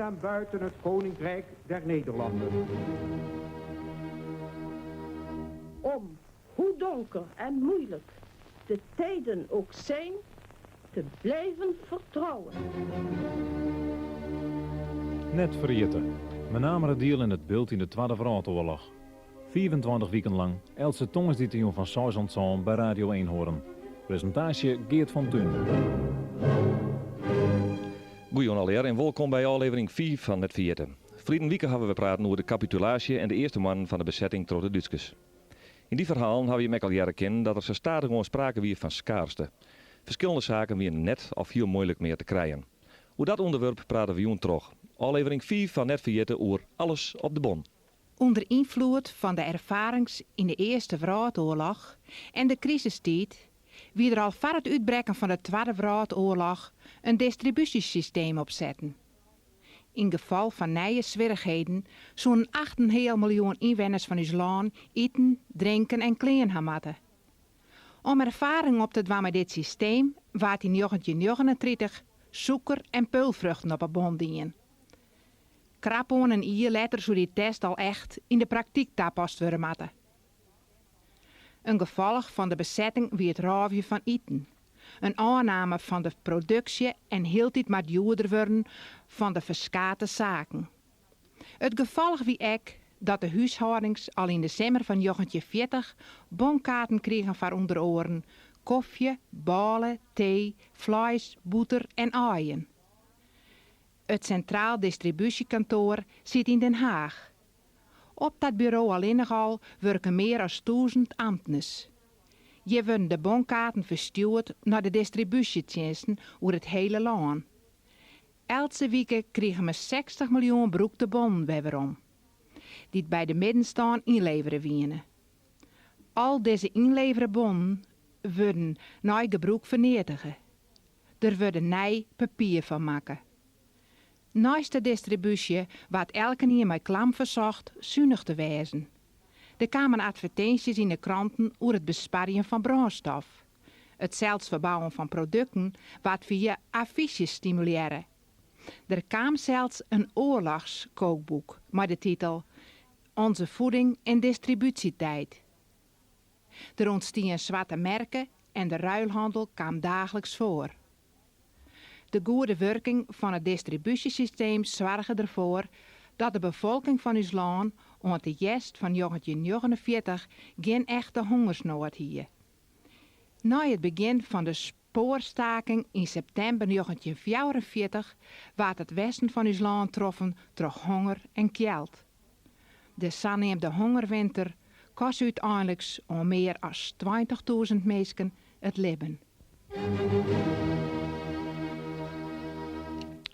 dan buiten het Koninkrijk der Nederlanden. Om, hoe donker en moeilijk de tijden ook zijn, te blijven vertrouwen. Net vergeten. Met name het deel in het beeld in de Tweede Wereldoorlog. 24 weken lang Else Tongesdieting van Saus bij Radio 1 horen. Presentatie Geert van Thun. Goeie alweer en welkom bij aflevering 4 van Net vergeten. Verleden week hebben we praten over de capitulatie en de eerste man van de bezetting door de Duitsers. In die verhalen hebben we met al jaren kennen dat er zo stadig gewoon sprake weer van schaarste. Verschillende zaken weer net of heel moeilijk meer te krijgen. Over dat onderwerp praten we joen terug. Aflevering 4 van Net vergeten over alles op de bon. Onder invloed van de ervarings in de Eerste Wereldoorlog en de crisistijd wie er al voor het uitbreken van de Tweede Wereldoorlog een distributiesysteem opzetten. In geval van nieuwe zwierigheden zo'n 8,5 miljoen inwoners van ons land eten, drinken en kleden hebben moeten. Om ervaring op te doen met dit systeem waard in 1939 suiker en peulvruchten op een bon dienen. Krapon en ier letter zou die test al echt in de praktijk toepast worden moeten. Een gevolg van de bezetting wie het raafje van eten. Een aanname van de productie en heel tijd maar duurder worden van de verskate zaken. Het gevolg wie ook dat de huishoudings al in december van 1940 bonkaarten kregen voor onder oren, koffie, balen, thee, vlees, boter en aaien. Het Centraal Distributiekantoor zit in Den Haag. Op dat bureau alleen al werken meer dan 1000 ambtenaren. Je worden de bonkaarten verstuurd naar de distributiediensten over het hele land. Elke week kregen we 60 miljoen broekte bonnen weerom, die bij de middenstand inleveren wienen. Al deze inleveren bonnen worden na gebruik vernietigen. Er worden nieuw papier van maken. Naast de distributie wordt elke keer met klam verzocht zuinig te wezen. Er kwamen advertenties in de kranten over het besparen van brandstof. Het zelfs verbouwen van producten wat via affiches stimuleren. Er kwam zelfs een oorlogskookboek met de titel Onze voeding en distributietijd. Er ontstien zwarte merken en de ruilhandel kwam dagelijks voor. De goede werking van het distributiesysteem zorgde ervoor dat de bevolking van ons land onder de jest van 1949 geen echte hongersnood hier. Na het begin van de spoorstaking in september 1944 werd het westen van ons land troffen door honger en kweld. De zanneemde hongerwinter kost uiteindelijk om meer dan 20.000 mensen het leven.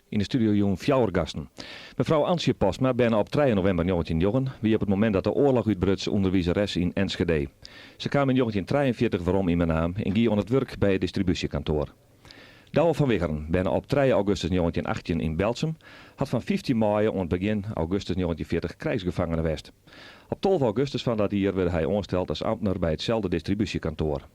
In de studio jong 4 gasten. Mevrouw Antje Postma bijna op 3 november 1909, wie op het moment dat de oorlog uitbruts onderwijzeres in Enschede. Ze kwam in 1943 waarom in mijn naam en ging aan het werk bij het distributiekantoor. Douwe van Wiggeren, bijna op 3 augustus 1918 in Belsum, had van 15 mei aan het begin augustus 1940 krijgsgevangenen geweest. Op 12 augustus van dat jaar werd hij aangesteld als ambtenaar bij hetzelfde distributiekantoor.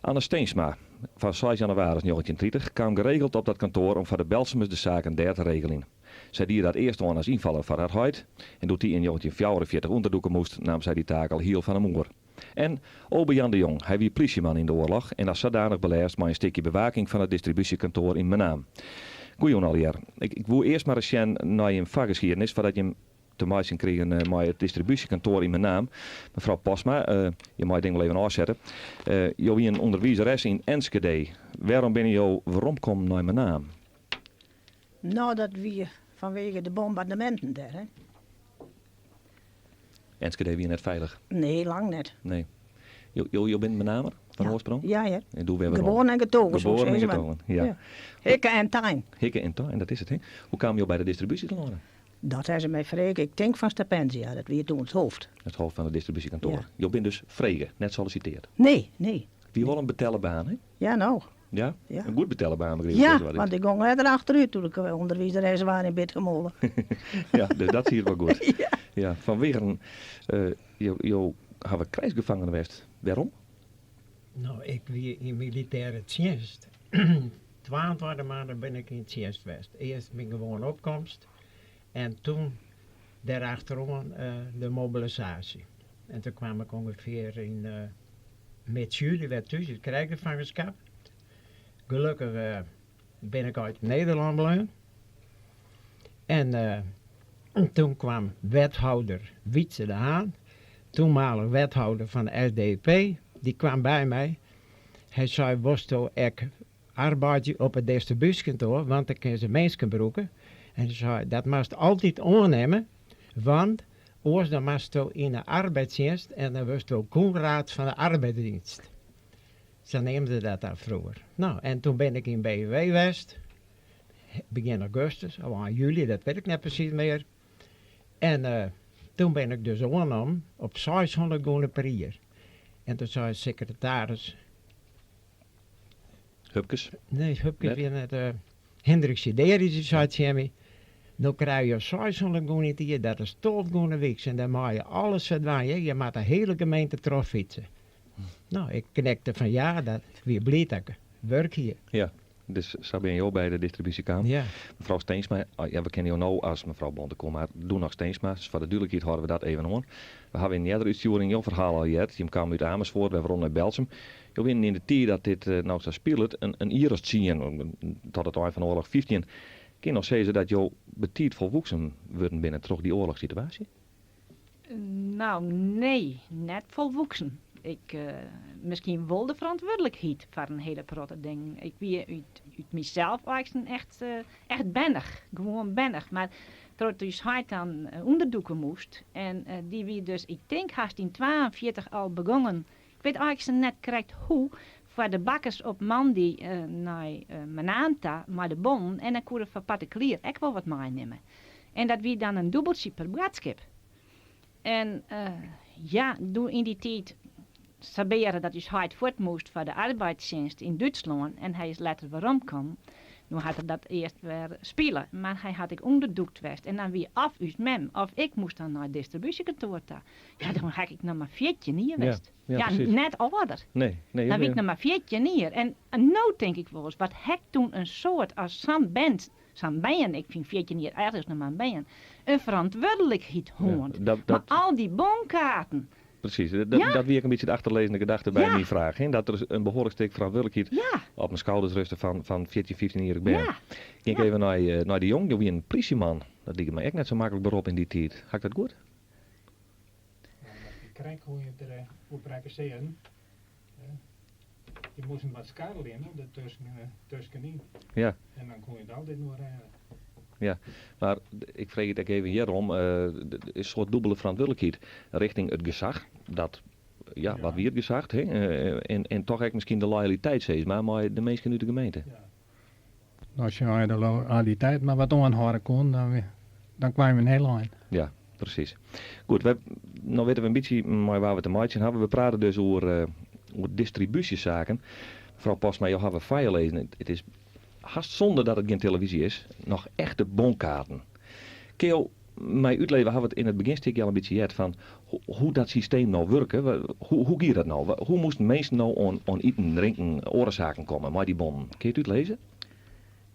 Anne Steensma, van 6 januari 1930, kwam geregeld op dat kantoor om voor de Belsumers de zaken daar te regelen. Zij die dat eerst aan als invaller van haar huid en doet die in 1944 onderdoeken moest, nam zij die taak al heel van hem oor. En Obe Jan de Jong, hij wie politieman in de oorlog en als zodanig beleefd maar een stukje bewaking van het distributiekantoor in Menaam. Goeie alweer. Ik wil eerst maar eens naar je vakgeschiedenis voordat je hem te maken kregen met het distributiekantoor in mijn naam. Mevrouw Postma, je mag het ding wel even afzetten. Je bent een onderwijzeres in Enschede. Waarom kom naar mijn naam? Nou, dat wie vanwege de bombardementen daar. Hè? Enschede wie net veilig? Nee, lang net. Nee. Je bent mijn naam van oorsprong? Ja, ja. En doe weer geboren en getogen. Geboren en getogen, ja. Hikke en tuin. Hikke en tuin, dat is het. Hè? Hoe kwam je bij de distributie te landen? Dat hebben ze mij vregen. Ik denk van Stipendia, dat weer toen het hoofd. Het hoofd van het distributiekantoor. Ja. Je bent dus vregen, net solliciteerd. Nee. Wie wil een betellenbaan, hè? Ja, nou. Ja? Ja. Een goed betellenbaan, begreep ik. Ja, want ik ging er achteruit toen ik onderwijzeres was in bed gemolen. Ja, dus dat zie je wel goed. Ja. Ja, vanwege je hebben krijgsgevangenen geweest. Waarom? Nou, ik weer in militaire dienst. 22 maanden ben ik in het dienst geweest. Eerst mijn gewone opkomst. En toen, daarachterom, de mobilisatie. En toen kwam ik ongeveer in met juli weer thuis, het krijgsgevangenschap. Gelukkig ben ik uit Nederland blijven. En toen kwam wethouder Wietse de Haan, toenmalig wethouder van de SDP, die kwam bij mij. Hij zei, Wosto, ik arbeid je op het distributiekantoor, want ik ken ze mensen broeken. En hij zei, dat moest altijd aannemen, want oors dan moest je in de arbeidsdienst en dan was je koenraad van de arbeidsdienst. Zo neemden ze dat dan vroeger. Nou, en toen ben ik in BW geweest, begin augustus, of aan juli, dat weet ik net precies meer. En toen ben ik dus aangenomen op 600 gulden per jaar. En toen zei de secretaris, Hupkes. nee, Hupkes Net? weer net, Hendrik Sideri, die zei tegen mij, dan krijg je 600 gulden per jaar, dat is 12 gulden weeks. En dan mag je alles verdwijnen, je mag de hele gemeente terugfietsen. Nou, ik knikte van ja, dat weer blij dat ik werk hier. Ja, dus zo ben je ook bij de distributiekamer. Ja. Mevrouw Steensma, ja, we kennen jou nou als mevrouw Bontekom, maar doe nog Steensma. Dus voor de duidelijkheid houden we dat even aan. We hebben in de eerdere uitsturing jouw verhaal al gehad. Je kwam uit Amersfoort, we hebben naar Belsum. Je wint in de tijd dat dit nou zo speelt, een Iris zien, tot het eind van de oorlog 15. Kun je nog zeggen dat jou betiet volwoeksen worden binnen toch die oorlogssituatie? Nou, nee, net volwoeksen. Ik misschien wel de verantwoordelijkheid voor een hele grote ding. Ik ben uit mezelf eigenlijk echt bennig, gewoon bennig. Maar tot dus hij dan onderdoeken moest. En die wie dus, ik denk haast in 42 al begonnen. Ik weet eigenlijk net correct hoe. Voor de bakkers op Mandy naar Mananta, maar de bon. En dan kon voor particulier ik wel wat meenemen. En dat wie dan een dubbeltje per bladschip. En ja, toen in die tijd saberen dat dus hij voort moest voor de arbeidsdienst in Duitsland. En hij is later weer omgekomen. Nu had hij dat eerst weer spelen. Maar hij had ik onderdoekt geweest. En dan weer af uit mem. Of ik moest dan naar het distributiekantoor daar. Ja, dan ga ik nog maar 14 hier geweest. Ja, precies. net ouder. Nee. Dan ben ik nog maar 14 hier. En nou denk ik wel eens, wat hek toen een soort als Sam Ben, ik vind 14 jaar ergens nog maar een Ben, een verantwoordelijkheid hoort. Ja, Maar al die bonkaarten. Precies, Ja. dat weer een beetje de achterlezende gedachte bij Ja. die vraag. Hè? Dat er een behoorlijk stuk verantwoordelijkheid Ja, op mijn schouders rusten van 14, 15 jaar ik ben. ja. Kijk Ja. even naar die jong, je wie een politieman. Dat liep me echt net zo makkelijk beroep in die tijd. Ga ik dat goed? Je krijgt hoe je het op reiken zien. Je moest een wat skadel in, tussenin. Ja. En dan kon je het altijd nog rijden. Maar ik vreeg het ook even hierom. Er is een soort dubbele verantwoordelijkheid richting het gezag. Dat, ja, Ja. wat weer het gezag. Hè? En toch ook misschien de loyaliteit steeds, maar de mensen uit de gemeente. Als je aan de loyaliteit maar wat aanhouden kon, dan kwam je een heel eind. Ja, precies. Goed, nou weten we een beetje maar waar we te maken hebben. We praten dus over distributiezaken. Mevrouw Postma, jou hebben we file lezen. Het is haast zonde dat het geen televisie is. Nog echte bonkaarten. Keel, mij uitleggen, we hebben het in het beginstukje al een beetje gehad van hoe dat systeem nou werkt. Hoe gaat dat nou? Hoe moesten mensen nou aan eten, drinken, oorzaken komen met die bonnen? Kun je het uitlezen?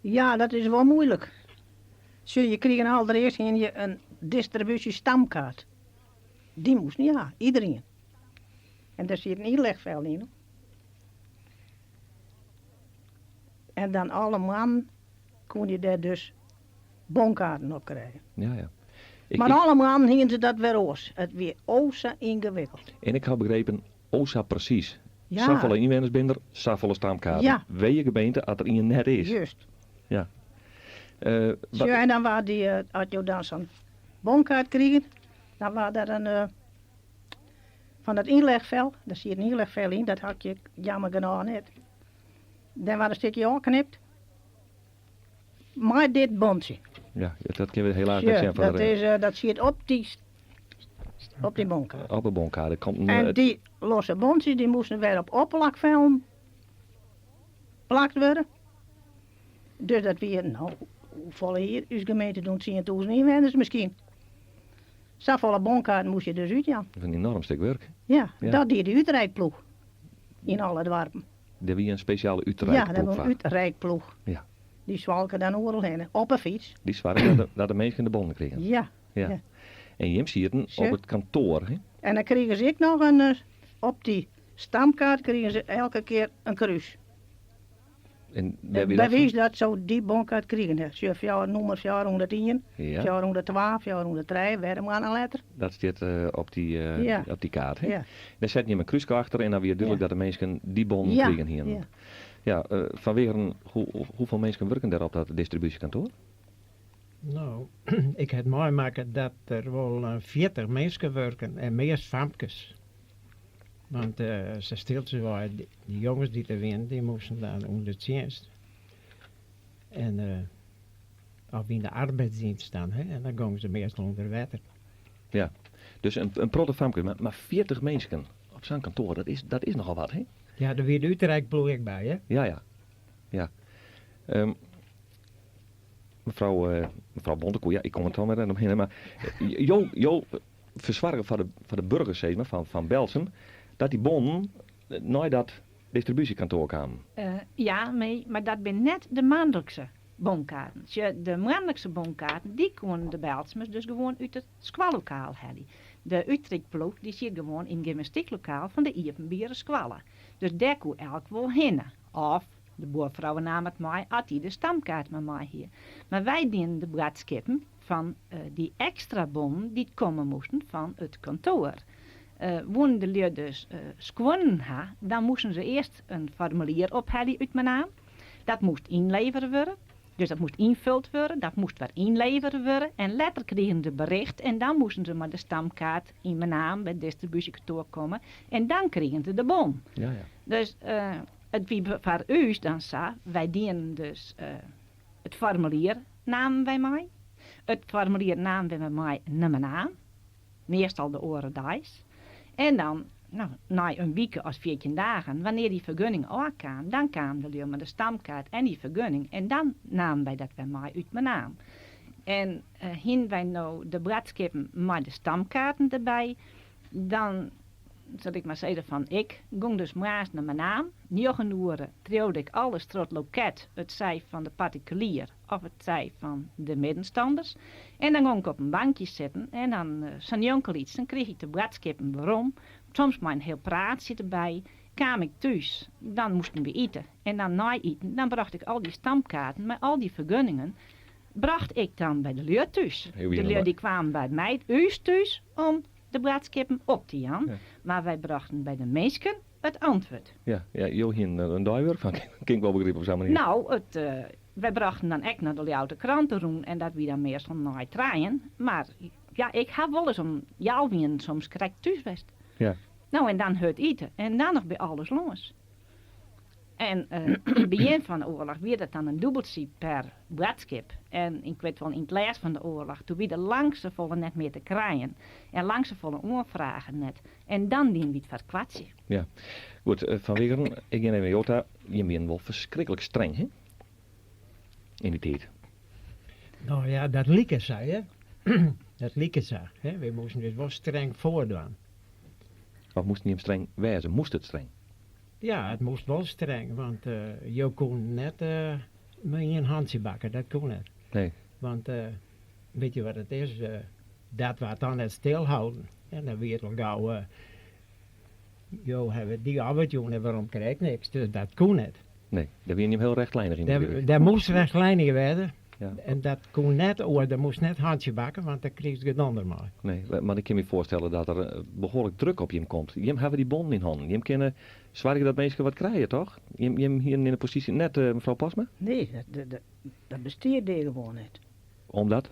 Ja, dat is wel moeilijk. Je kreeg allereerst een distributiestamkaart. Die moest niet, ja, iedereen. En daar zit een inlegveld in. En dan alle mannen kon je daar dus bonkaarten op krijgen. Ja. Maar allemaal hingen ze dat weer oors. Het weer oza ingewikkeld. En ik heb begrepen, OSA precies. Ja. Zoveel inwonersbinder, zoveel stamkaarten. Ja. Weet je gemeente als er in net is. Juist. Wat- En dan was die, had je dan zo'n bonkaart kregen, dan was er een, van het inlegveld, daar zie je een inlegveld in, dat had je jammer genoeg net. Dan was een stukje aangeknipt. Maar dit bondje. Ja, dat kunnen we helaas niet Ja, zeggen. dat zit op die bonkaart. Op een bonkaart. Er komt En die losse bondjes, die moesten weer op opplakvelden plakt worden. Dus dat weer, nou, hoeveel hier uw gemeente doen, 10.000 inwoners misschien. Zoveel bonkaarten moest je dus uit, ja. Dat is een enorm stuk werk. Ja, Ja. dat deed de Utrechtploeg. In alle dorpen. Daar wie een speciale Ja, Utrecht dat was een Utrechtploeg. Die zwalken dan overal heen, op een fiets. Die zware dat de mensen de bonnen kregen. Ja. Ja. Ja. En Jim ziet het Zo. op het kantoor. Hè? En dan kregen ze ook nog een, op die stamkaart kregen ze elke keer een kruis. En waar heb je Bij dat wie is dat zo die bonkaart kregen? Hè? Ze hebben nummer 410, van? Ja, 412, 403, waarom aan een letter? dat staat op Ja. die kaart. Hè? Ja. Dan zet je een kruiske achter en dan weer duidelijk Ja. dat de mensen die bon Ja. kregen hier. Ja. Ja, vanwege hoeveel mensen werken daar op dat distributiekantoor? Nou, ik heb mooi maken dat er wel 40 mensen werken en meer famkes. Want ze stilt ze wel, die jongens die er winnen, die moesten dan onder de dienst. En of in de arbeidsdienst staan, hè, en dan gaan ze meestal onder water. Dus een protte famke, maar 40 mensen op zo'n kantoor, dat is nogal wat, hè? Ja, er weer Utrecht project bij, hè? Ja. Mevrouw Bontekoe, ja, ik kom het al met omheen, maar Jo verzwargen van de burgers, zeg maar, van Belsum, dat die bon naar dat distributiekantoor kwamen. Ja, maar dat zijn net de maandelijkse bonkaarten. De maandelijkse bonkaarten, die konden de Bijlsmers dus gewoon uit het squallokaal hebben. De Utrechtploeg, die zit gewoon in het gymnastieklokaal van de Iepenbieren squallen. Dus daar kon elk wel heen. Of de boervrouwen namen het mij, had die de stamkaart met mij hier. Maar wij dienen de bradskippen van die extra bon die komen moesten van het kantoor. Wonen de lui dus squonnen ha, dan moesten ze eerst een formulier ophalen uit mijn naam. Dat moest inleveren worden. Dus dat moest invuld worden, dat moest weer inleveren worden. En later kregen ze bericht en dan moesten ze met de stamkaart in mijn naam bij het distributiekantoor komen. En dan kregen ze de bon. Ja. Dus het wie voor u dan zo, wij dienen dus het formulier namen wij mij. Het formulier namen wij mij naar mijn naam. Meestal de oren dijs. En dan, na een week of 14 dagen, wanneer die vergunning aankwam, dan kwam de lui met de stamkaart en die vergunning. En dan namen wij dat bij mij uit mijn naam. En hien wij nou de bradskippen met de stamkaarten erbij, dan zal ik maar zeggen van ik ging dus maar naar mijn naam. 9 uur trouwde ik alles door het loket, het zij van de particulier of het zij van de middenstanders. En dan ging ik op een bankje zitten en dan zo'n jonkel iets, dan kreeg ik de bradskippen waarom. Soms maar een heel praatje erbij. Kwam ik thuis, dan moesten we eten. En dan na eten, dan bracht ik al die stamkaarten met al die vergunningen, bracht ik dan bij de leur thuis. De leur die kwamen bij mij thuis om de bradskippen op te gaan. Ja. Maar wij brachten bij de meesken het antwoord. Ja, Johin een duiwer van, kan ik wel begrijpen op zo'n manier. Nou, wij brachten dan echt naar de Ljouwte kranten en dat wie dan meestal naar draaien. Maar ja, ik heb wel eens om Jalwien soms correct thuis geweest. Ja. Nou, en dan het eten. En dan nog bij alles los. En in het begin van de oorlog werd het dan een dubbeltje per bradskip. En ik weet wel, in het laatst van de oorlog, toen weer de langste volle net meer te krijgen. En langste volle oorvragen net. En dan dien we het verkwatje. Ja. Goed, Van Wegeren, ik ben even Jota, je bent wel verschrikkelijk streng, hè? In die tijd. Nou ja, dat lieken zij, hè. Dat lieken zij, hè. We moesten dus wel streng voordoen. Of moest niet hem streng wijzen? Moest het streng? Ja, het moest wel streng, want je kon net met een handje bakken, dat kon niet. Nee. Want weet je wat het is? Dat we het dan net stilhouden. En dan weet je al gauw, hebben die arbeid doen en waarom krijg ik niks? Dus dat kon niet. Nee, daar ben je niet heel rechtlijnig in. natuurlijk. Daar moest rechtlijnig werden. Ja. En dat kon net, er moest net handje bakken, want dan kreeg je het ander maar. Nee, maar ik kan me voorstellen dat er behoorlijk druk op je komt. Je hebben die bon in handen. Je kunnen zwaar dat mensen wat krijgen, toch? Je hier in de positie net, mevrouw Pasma? Nee, dat besteedt er gewoon niet. Omdat?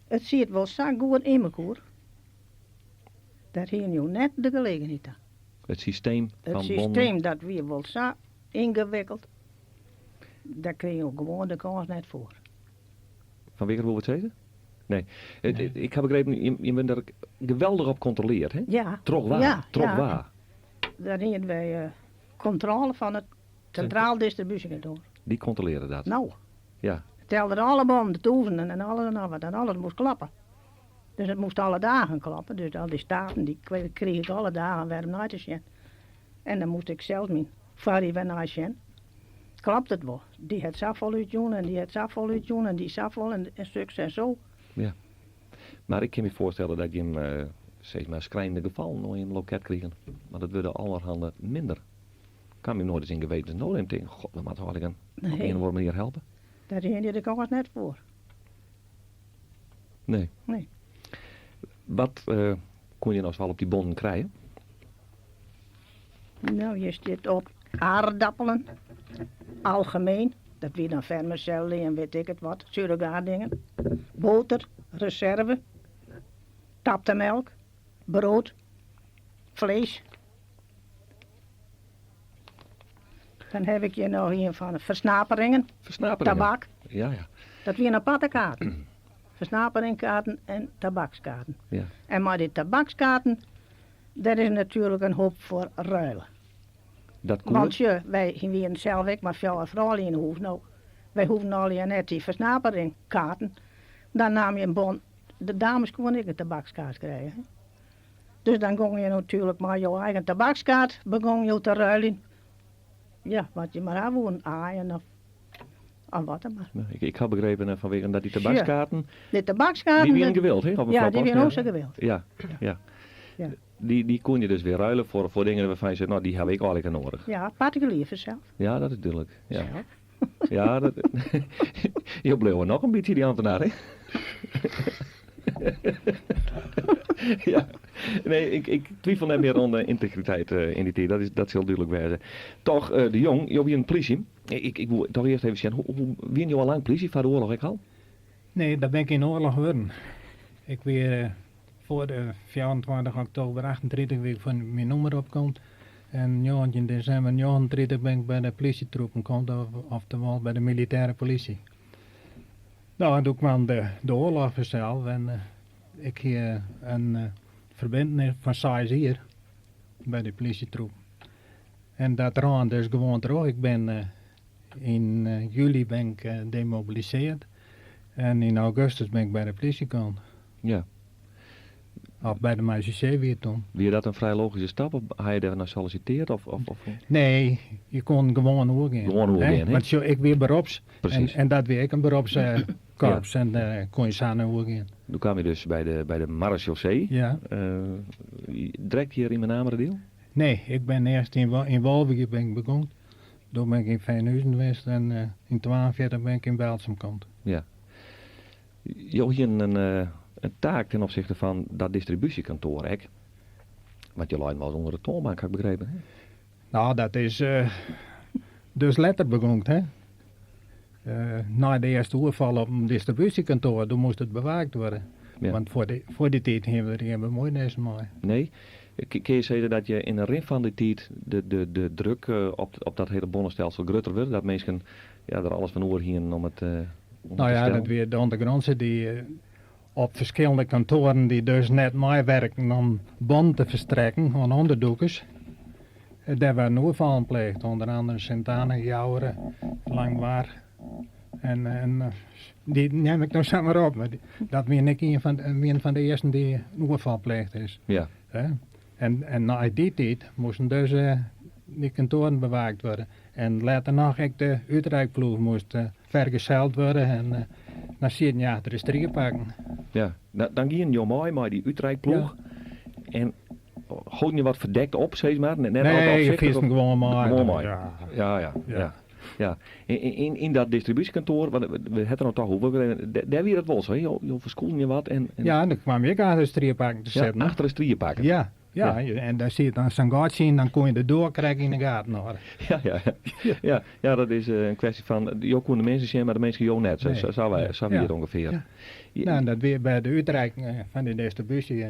Het ziet wel zo goed in elkaar. Dat hier nu net de gelegenheid aan. Het systeem Het van systeem bonnen. dat weer wel zo ingewikkeld. Daar kreeg je gewoon de kans net voor. Van Wegeren wil wat zeggen? Nee. Ik heb begrepen, je bent er geweldig op controleerd, hè? Ja. Trok waar. Ja, Trok ja. waar. Daar hadden wij controle van het centraal distributiekantoor. Die controleren dat. Nou, Ja. telden alle bonden, de toeven en alles en al wat. En alles moest klappen. Dus het moest alle dagen klappen. Dus al die staten, die kreeg ik alle dagen weer naar te zien. En dan moest ik zelf mijn vader weer naar zien. klopt het wel. Die het zoveel uitjoen en die het zoveel uitjoen en die zoveel en stuks en zo. Maar ik kan me voorstellen dat je hem, zeg maar, schrijnende geval nog in een loket krijgen. Maar dat worden allerhande minder. Kan me nooit eens in geweten nodig en denken, god, dan moet ik op een of andere manier helpen. Daar zijn die de kans net voor. Nee. Nee. Wat kon je nou wel op die bonnen krijgen? Nou, je zit op aardappelen. Algemeen. Dat weer dan vermicelli en weet ik het wat. Surrogaatdingen. Boter. Reserve. Tapte melk. Brood. Vlees. Dan heb ik je nog een van versnaperingen. Versnaperingen? Tabak. Ja. Dat weer een aparte kaarten. Versnaperingkaarten en tabakskaarten. Ja. En maar die tabakskaarten, dat is natuurlijk een hoop voor ruilen. Dat kon Want wij waren zelf ik, maar veel vrouwen in de hoef. Nou, wij hoeven alleen net die versnaperingkaarten. Dan nam je een bon. De dames konden ik een tabakskaart krijgen. Hè. Dus dan kon je natuurlijk maar jouw eigen tabakskaart begon je te ruilen. Ja, wat je maar aan woont, aaien of wat dan maar. Ik had begrepen vanwege dat die tabakskaarten, De tabakskaarten. die werden gewild, hè? Ja, die werden ook zo gewild. Ja. Ja. Die kon je dus weer ruilen voor dingen waarvan je zegt, nou die heb ik eigenlijk nodig. Ja, particulier vanzelf. Ja, dat is duidelijk. Ja, ja dat... je bleef wel nog een beetje die ambtenaar, hè? Ja, nee, ik twijfel net meer aan de integriteit in die tijd, dat is heel duidelijk wijze. Toch, de Jong, je bent een politie. Ik wil toch eerst even zeggen, hoe ben je al lang politie van de oorlog ik al? Nee, dat ben ik in oorlog geworden. Ik weer voor de 24 oktober 38 weer van mijn nummer opkomt. En 19 december 39 ben ik bij de politietroepen komt, oftewel bij de militaire politie. Nou, en toen kwam de oorlog vanzelf en ik hier een verbindenis van 6 hier bij de politietroep. En dat raam dus gewoon terug. Ik ben in juli ben ik demobiliseerd en in augustus ben ik bij de politie gekomen. Ja. Of bij de MACC weer toen. Wie je dat een vrij logische stap? Of had je daar naar solliciteerd? Of? Nee, je kon gewoon oorgaan. Gewoon oorgaan, hè? Want ik weer beroeps. Precies. En dat weer ik een beroepskorps. En kon je samen oorgaan. Toen kwam je dus bij de marechaussee. Ja. Direct hier in mijn Amerdeel? Nee, ik ben eerst in Walwegen ben ik begonnen. Toen ben ik in Veenhuizen geweest en in 42 ben ik in Belsum gekomen. Ja. Je had hier een taak ten opzichte van dat distributiekantoor, hè? Want je lijn was onder de toonbank, heb ik begrepen, hè? Nou, dat is dus letter begonnen, hè. Na de eerste overval op een distributiekantoor, toen moest het bewaakt worden. Ja. Want voor die tijd hebben we geen bemoeienis mee. Nee? Kun je zeggen dat je in een rin van die tijd de druk op dat hele bonnenstelsel groter wordt? Dat mensen er alles van oor hier om het Nou ja, dat weer de ondergrondse die op verschillende kantoren die dus net meewerken om bon te verstrekken aan onderdoekers. Daar werden overvallen gepleegd, onder andere Sint-Anne, Jouweren, Langwaar. En die neem ik nou samen op. Maar dat ben ik een van de eerste die een overval pleegd is. Ja. En na die tijd moesten dus die kantoren bewaakt worden. En later nog de Utrechtploeg moest vergezeld worden en na 7 jaar de strieën pakken. Ja, dan ging je mooi met die Utrechtploeg. Ja. En houd je wat verdekt op, zeg maar? Nee, je vies hem gewoon mooi. Gewoon mooi. Ja. In dat distributiekantoor, want we hadden nog toch over, daar weer het was, hè? Je verschoelde je wat en... Ja, en dan kwam ik achter de strieënpakken te zetten. Ja, achter de strieënpakken. Ja. En daar zie je dan zo'n gat zien, dan kon je de door krijgen in de gaten. Ja, dat is een kwestie van, je kon de mensen zien, maar de mensen jou net. Zo hier ongeveer. Ja. Nou, dat weer bij de Utrecht van de distributie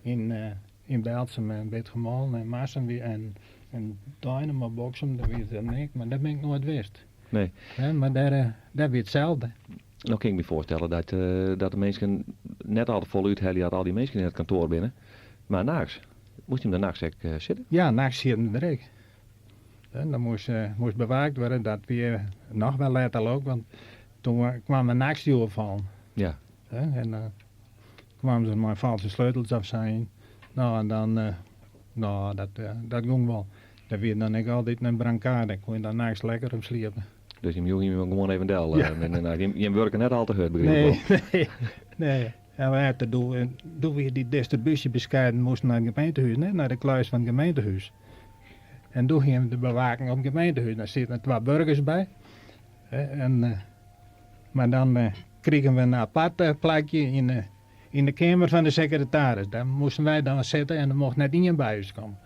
in Belsum en Beetgemal en Massen en Dynamo Boxum, dat weet ik niet, maar dat ben ik nooit wist. Nee. Ja, maar daar weer hetzelfde. Nou kan ik me voorstellen dat de mensen net al vol uithellen, had al die mensen in het kantoor binnen. Maar nachts, moest je hem daarnachts zitten? Ja, nachts zitten er ook. En dan moest bewaakt worden, dat weer nog wel later ook, want toen kwam een nachts die overval. Ja. En dan kwamen ze mijn valse sleutels af zijn. Nou, en dan, dat ging wel. Daar weer dan ik altijd een brancard. Ik kon je daarnaast lekker op sliepen. Dus je moet gewoon even delen. Ja. Je werken net al te hard, begrijp ik wel. Nee. En we hadden toen weer die distributiebescheiden moesten naar het gemeentehuis, hè, naar de kluis van het gemeentehuis. En toen gingen we de bewaking op het gemeentehuis. Daar zitten 2 burgers bij. Maar dan kregen we een apart plekje in de kamer van de secretaris. Daar moesten wij dan zitten en er mocht net iemand bij ons komen.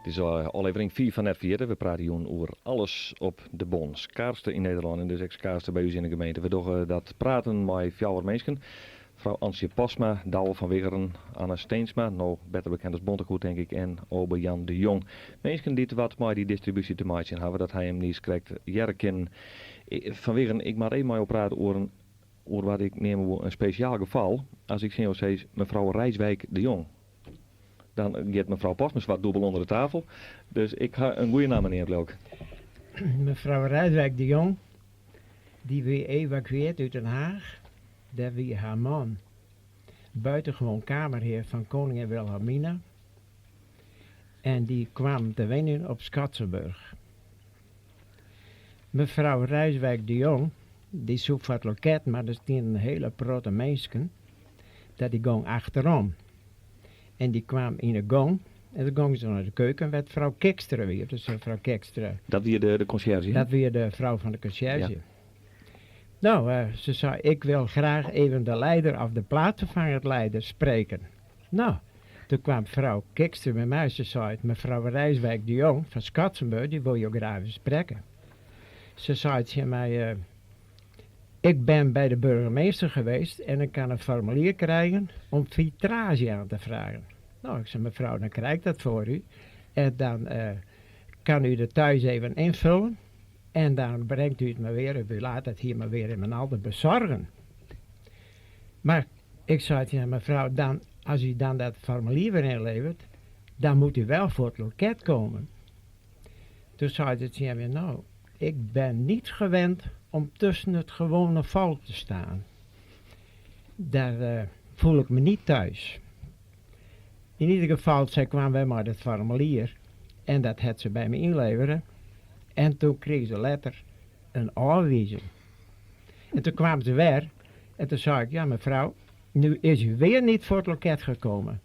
Het is aflevering 4 van Net Vierde. We praten hier over alles op de bon. Schaarste in Nederland en dus ook schaarste bij u in de gemeente. We doen dat praten met 4 mensen. Mevrouw Antje Posma, Douwe van Wiggeren, Anna Steensma, nou beter bekend als Bontegoed denk ik, en Obe Jan de Jong. Mensen die wat met die distributie te maken hebben, dat hij hem niet krijgt. Jerken van Wiggeren, ik maar even maar op praten over wat ik neem een speciaal geval. Als ik zo zeg, mevrouw Rijswijk de Jong. Dan gaat mevrouw Posma wat dubbel onder de tafel. Dus ik ga een goede naam meneer Leuk. Mevrouw Rijswijk de Jong, die weer evacueerd uit Den Haag. Daar wie haar man buitengewoon kamerheer van koningin Wilhelmina. En die kwam te wonen op Schatsenburg. Mevrouw Rijswijk de Jong, die zoekt wat loket, maar er staan een hele protte mensen. Dat die ging achterom. En die kwam in de gang. En dan ging ze naar de keuken, werd vrouw Kekstra weer. Dus mevrouw Kekstra. Dat weer de conciërge? Dat weer de vrouw van de conciërge. Ja. Nou, ze zei, ik wil graag even de leider of de plaatsvervangerleider spreken. Nou, toen kwam mevrouw Kekstra bij mij. Ze zei, mevrouw Rijswijk de Jong van Schatsenburg, die wil je graag even spreken. Ze zei tegen mij, ik ben bij de burgemeester geweest en ik kan een formulier krijgen om filtrage aan te vragen. Nou, ik zei, mevrouw, dan krijg ik dat voor u. En dan kan u het thuis even invullen. En dan brengt u het me weer, u laat het hier maar weer in mijn handen bezorgen. Maar ik zei tegen mevrouw, dan, als u dan dat formulier weer inlevert, dan moet u wel voor het loket komen. Toen zei ze tegen me, nou, ik ben niet gewend om tussen het gewone volk te staan. Daar voel ik me niet thuis. In ieder geval, zij kwam bij maar het formulier en dat had ze bij me inleveren. En toen kreeg ze later een aanwijzing. En toen kwamen ze weer. En toen zei ik, ja mevrouw, nu is u weer niet voor het loket gekomen.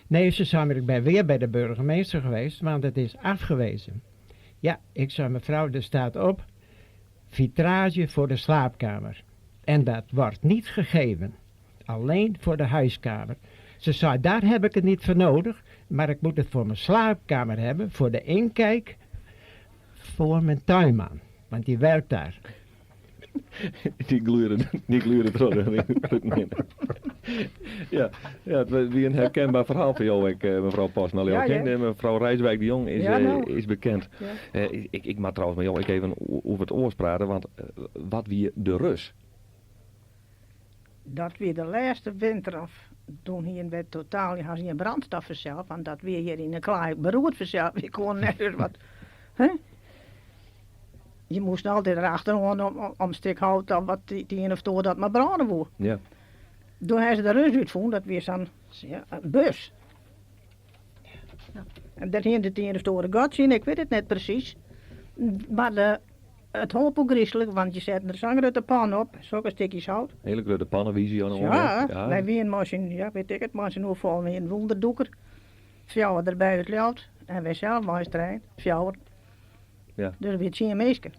Nee, ze zei, maar ik ben weer bij de burgemeester geweest, want het is afgewezen. Ja, ik zei, mevrouw, er staat op, vitrage voor de slaapkamer. En dat wordt niet gegeven. Alleen voor de huiskamer. Ze zei, daar heb ik het niet voor nodig, maar ik moet het voor mijn slaapkamer hebben, voor de inkijk, voor mijn tuinman. Want die werkt daar. Die gluren terug. Ja, het was weer een herkenbaar verhaal van jou, mevrouw Post. Nou, Ja. mevrouw Rijswijk de Jong is, Ja, nou. is bekend. Ja. Ik mag trouwens met jou even over het oors praten, want wat wie de Rus? Dat weer de laatste winter af. Toen hier werd totaal geen brandstof vanzelf, want dat weer hier in een klaai beroerd vanzelf. Ik kon net eens wat. Hè? Je moest altijd erachteraan om een stuk hout of wat die een of twee dat maar branden woe. Ja. Toen hebben ze de Rus uitgevonden, dat weer zo'n een bus. En dat hing het een of twee gods in, ik weet het net precies. Maar het hoop ook griezelig, want je zet er zo'n grote pan op, zulke stukjes hout. Hele grote pannenvisie aan de Ja, onderweg. wij weer een machine, ja weet ik het, machine vol met een wonderdoeker. Fjouwer erbij het loopt en wij zelf maar eens trein, fjouwer. Ja. Dus weer 10 meisjes.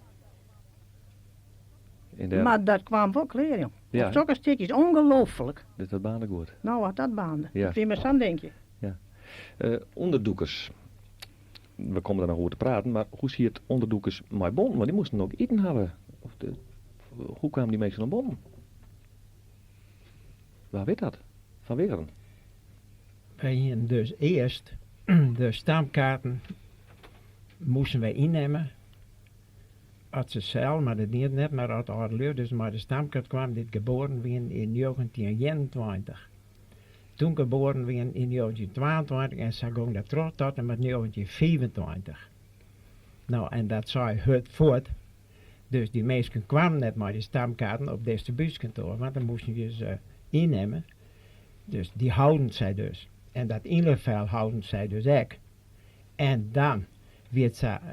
In de, Maar dat kwam ook leren, joh. Ja. Zulke stukjes, ongelooflijk. Dit was banen goed. Nou, wat dat baande. Ja. Dat vind je me zo, denk je. Onderdoekers. We komen er nog over te praten, maar hoe zie je het onderdoekers met bon? Want die moesten ook eten hebben. Hoe kwamen die mensen aan bon? Waar weet dat? Van Weren? Wij gingen dus eerst de stamkaarten moesten wij innemen. Uit zichzelf, maar dat niet net, maar uit Aardeleur. Dus maar de stamkaart kwam dit geboren werden in 1921. Toen geboren werden in 1922 en ze gingen dat terug tot en met 1925. Nou, en dat zei het voort. Dus die mensen kwamen net maar die stamkaarten op distributiekantoor, want dan moesten je ze innemen. Dus die houden zij dus. En dat inlevel houden zij dus ook. En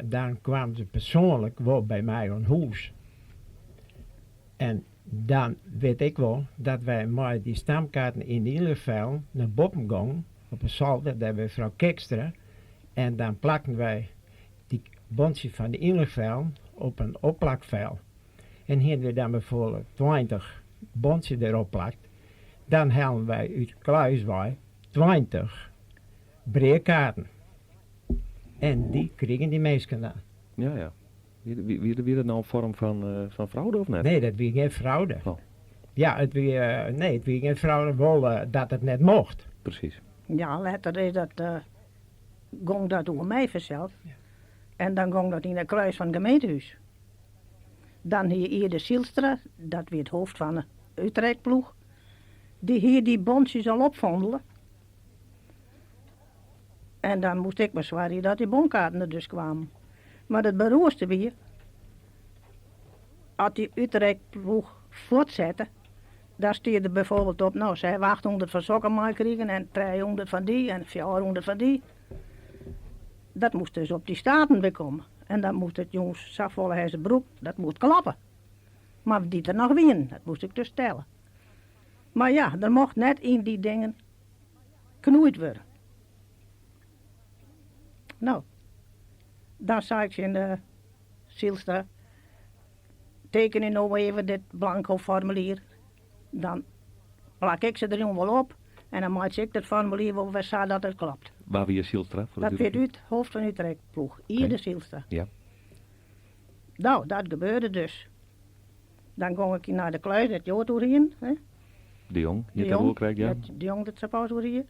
dan kwamen ze persoonlijk wel bij mij aan huis. En dan weet ik wel dat wij maar die stamkaarten in de inlevel naar boven gingen. Op een zolder, daar hebben we mevrouw Kekstra. En dan plakten wij die bondje van de inlevel op een opplakvel. En hier we dan bijvoorbeeld 20 bondje erop plakt. Dan halen wij uit Kluiswaai 20 breerkaarten. En die kregen die meesten dan. Ja. Wie dat nou een vorm van fraude of net? Nee, dat wie geen fraude. Oh. Ja, het wie geen fraude, wel dat het net mocht. Precies. Ja, later is dat, ging dat door mij vanzelf. Ja. En dan ging dat in het kruis van het gemeentehuis. Dan hier de Zielstra, dat weer het hoofd van de Utrechtploeg. Die hier die bondjes al opvondelen. En dan moest ik maar zwaaien dat die bonkaarten er dus kwamen. Maar het beroerste weer, als die Utrechtploeg voortzetten, daar stierde bijvoorbeeld op, nou, zij hebben 800 van Sokkermaai kregen en 300 van die en 400 van die. Dat moest dus op die staten weer komen. En dan moest het jongens Safvolle Hezenbroek, dat moest klappen. Maar die er nog winnen, dat moest ik dus tellen. Maar ja, er mocht net in die dingen knoeid worden. Nou, dan zei ik ze in de Zielstra, tekenen nou even dit blanco formulier. Dan plak ik ze erin wel op en dan maak ik het formulier wel weer dat het klopt. Waar wie je Zielstra? Dat weet u het hoofd van Utrechtploeg, hier de Zielstra. Ja. Nou, dat gebeurde dus. Dan ging ik naar de kluis, dat jood hierheen. De Jong, je hebt ook krijgt, ja. De Jong, dat zou pas hier.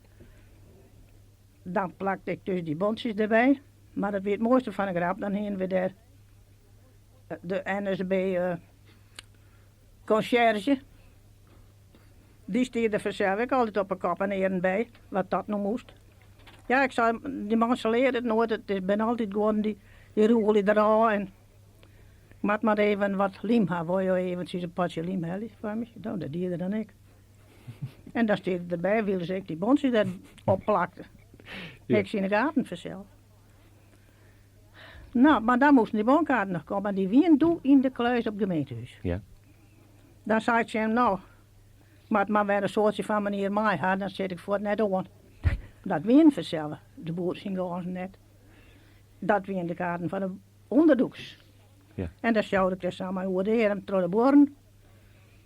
Dan plakte ik dus die bondjes erbij. Maar dat weer het mooiste van de grap, dan hingen we daar de NSB conciërge. Die stierde vanzelf ik altijd op een kop en eren bij, wat dat nou moest. Ja, ik zei, die mensen leren het nooit, het ben altijd gewoon die roel eraan en ik moet maar even wat lim hebben, wil je eventjes een potje lim hebben voor me? Nou, dat dierde dan ik. En dan stierde erbij, wilde ze ik die bondjes daar opplakte. Ja. Ik zie in de gaten vanzelf. Nou, maar dan moesten die woonkaarten nog komen. Die wien doe in de kluis op het gemeentehuis. Ja. Dan zei ze hem, nou, maar weer een soortje van meneer Maai had, dan zet ik voor het net aan. Dat wien vanzelf. De boer zien gewoon net. Dat wien de kaarten van de onderdoeks. Ja. En dan sjouwde ik dus samen hoe de heren door de boeren.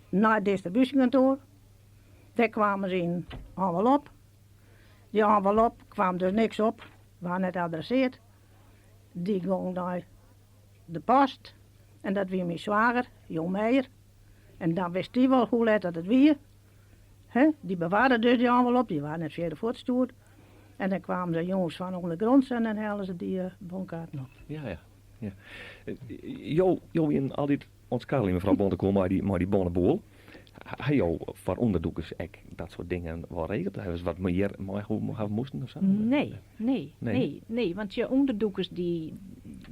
Naar het distributiekantoor. Daar kwamen ze in een envelop. Die envelop kwam dus niks op. Waar net adresseerd. Die ging naar de post. En dat wie mijn zwager, Jon Meijer. En dan wist hij wel hoe laat dat het weer. Die bewaarden dus die envelop. Die waren net verder voortgestuurd. En dan kwamen de jongens van ondergronds en dan haalden ze die bonkaarten op. Ja. Jo in al dit ontskaling, mevrouw Bontekool, maar die bonnenboel. Hij jou voor onderdoekers dat soort dingen wel regelt? Hij was wat meer hoe moesten of zo? Nee, want je onderdoekers die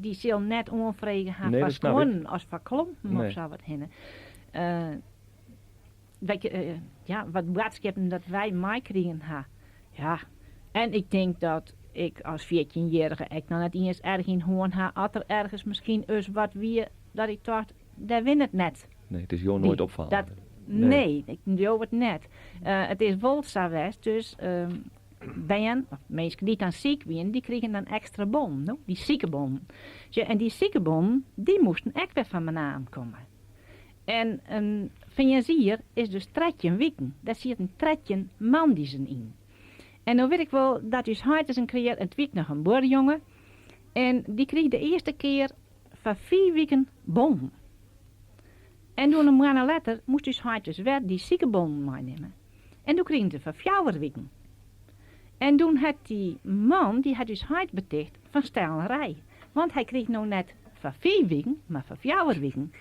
zullen net onvregen gaan Nee, van dat snap ik. schoon als van klompen Nee. of zo wat hinnen. Wat boodschappen dat wij meekrijgen ha. Ja, en ik denk dat ik als 14-jarige ik nog net eens erg in hoorn ha, als er ergens misschien eens wat weer dat ik dacht, daar win het net. Nee, het is jou nooit opvallen. Nee, ik doe het net. Het is wel zo geweest, dus mensen die dan ziek zijn, die kregen dan extra bon, no? Die ziekenbon. En die ziekenbon, die moesten echt weer van mijn naam komen. En een financier is dus 13 weken. Daar zit een 13 mandiezen in. En dan weet ik wel dat dus huid is een keer een week nog een boerjongen. En die kreeg de eerste keer van 4 weken bon. En toen een maand later moest dus huid dus weer die ziekenbon meenemen. En toen kreeg ze van 4 weken. En toen had die man, die had dus huid beticht van stijlerij. Want hij kreeg nou net van 4 weken, maar van 4 weken.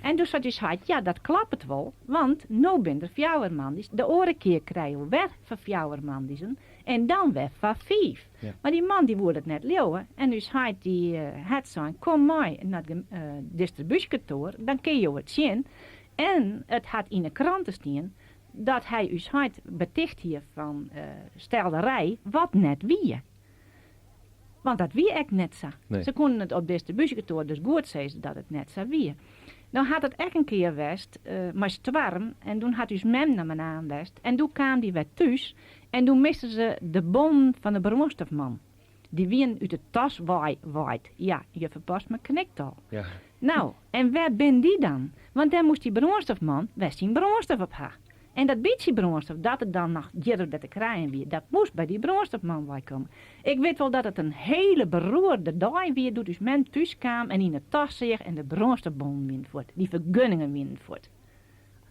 En toen zei dus hij, ja dat klopt het wel, want nou ben er 4 mandis. De andere keer krijgen we weer van 4 mandisen en dan weer van 5. Ja. Maar die man die wilde het net leeuwen en dus hij die had zo'n, kom maar naar het distributiekantoor, dan kun je het zien. En het had in de kranten staan dat hij dus had beticht hier van stelderij wat net wie. Want dat wie echt net zo. Nee. Ze konden het op het distributiekantoor dus goed zeggen dat het net zo wie. Nou had het echt een keer geweest, maar het warm. En toen had dus mem naar me aan geweest. En toen kwam die weer thuis. En toen misten ze de bon van de brandstofman. Die wien uit de tas waait. Ja, je verpast me knikt al. Ja. Nou, en waar ben die dan? Want dan moest die brandstofman best zien brandstof op haar. En dat beetje brandstof, dat het dan nog jaren te krijgen weer, dat moest bij die brandstofman bij komen. Ik weet wel dat het een hele beroerde dag weer doet, dus men thuis kwam en in de tas zich en de brandstofbon wint voort, die vergunningen wint voort.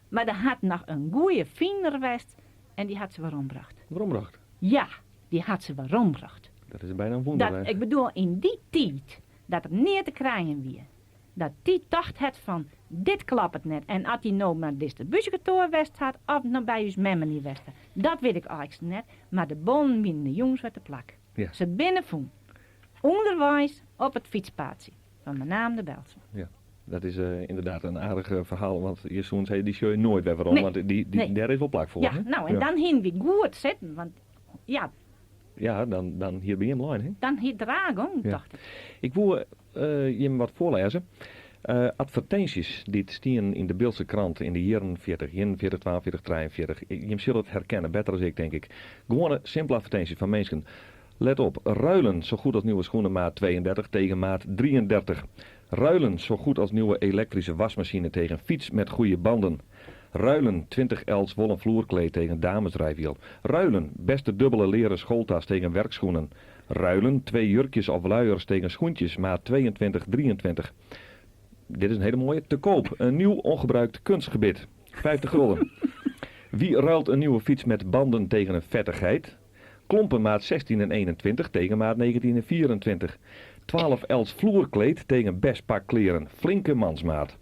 Maar er had nog een goeie vinger geweest en die had ze waarom gebracht. Waarom bracht? Ja, die had ze waarom gebracht. Dat is bijna een wonder. Dat, ik bedoel, in die tijd, dat er neer te krijgen weer. Dat die dacht het van, dit klapt het net. En als die nou naar het distributiekantoor west had, of naar bij ons memmen niet west. Dat weet ik eigenlijk net. Maar de bon binnen de jongens werd de plak. Ja. Ze binnenvoen. Onderwijs op het fietspaadje. Van mijn naam de Belsma. Ja. Dat is inderdaad een aardig verhaal, want je zoon zei, die show je nooit weer waarom, Nee. want Nee. daar is wel plak voor. Ja, hè? nou en dan heen we goed zitten. Want ja, Ja, dan hier ben je hem lijn, hè? dan hier dragen, Ja. dacht ik. Ik wil je wat voorlezen. Advertenties die staan in de Beeldse krant in de jaren 41, 42, 43. Je zult het herkennen, beter als ik denk ik. Gewoon simpele advertenties van mensen. Let op, ruilen zo goed als nieuwe schoenen maat 32 tegen maat 33. Ruilen zo goed als nieuwe elektrische wasmachine tegen fiets met goede banden. Ruilen 20 els wollen vloerkleed tegen damesrijwiel. Ruilen beste dubbele leren schooltas tegen werkschoenen. Ruilen 2 jurkjes of luiers tegen schoentjes maat 22, 23. Dit is een hele mooie. Te koop, een nieuw ongebruikt kunstgebit. 50 gulden. Wie ruilt een nieuwe fiets met banden tegen een vettigheid? Klompen maat 16 en 21 tegen maat 19 en 24. 12 els vloerkleed tegen best pak kleren. Flinke mansmaat.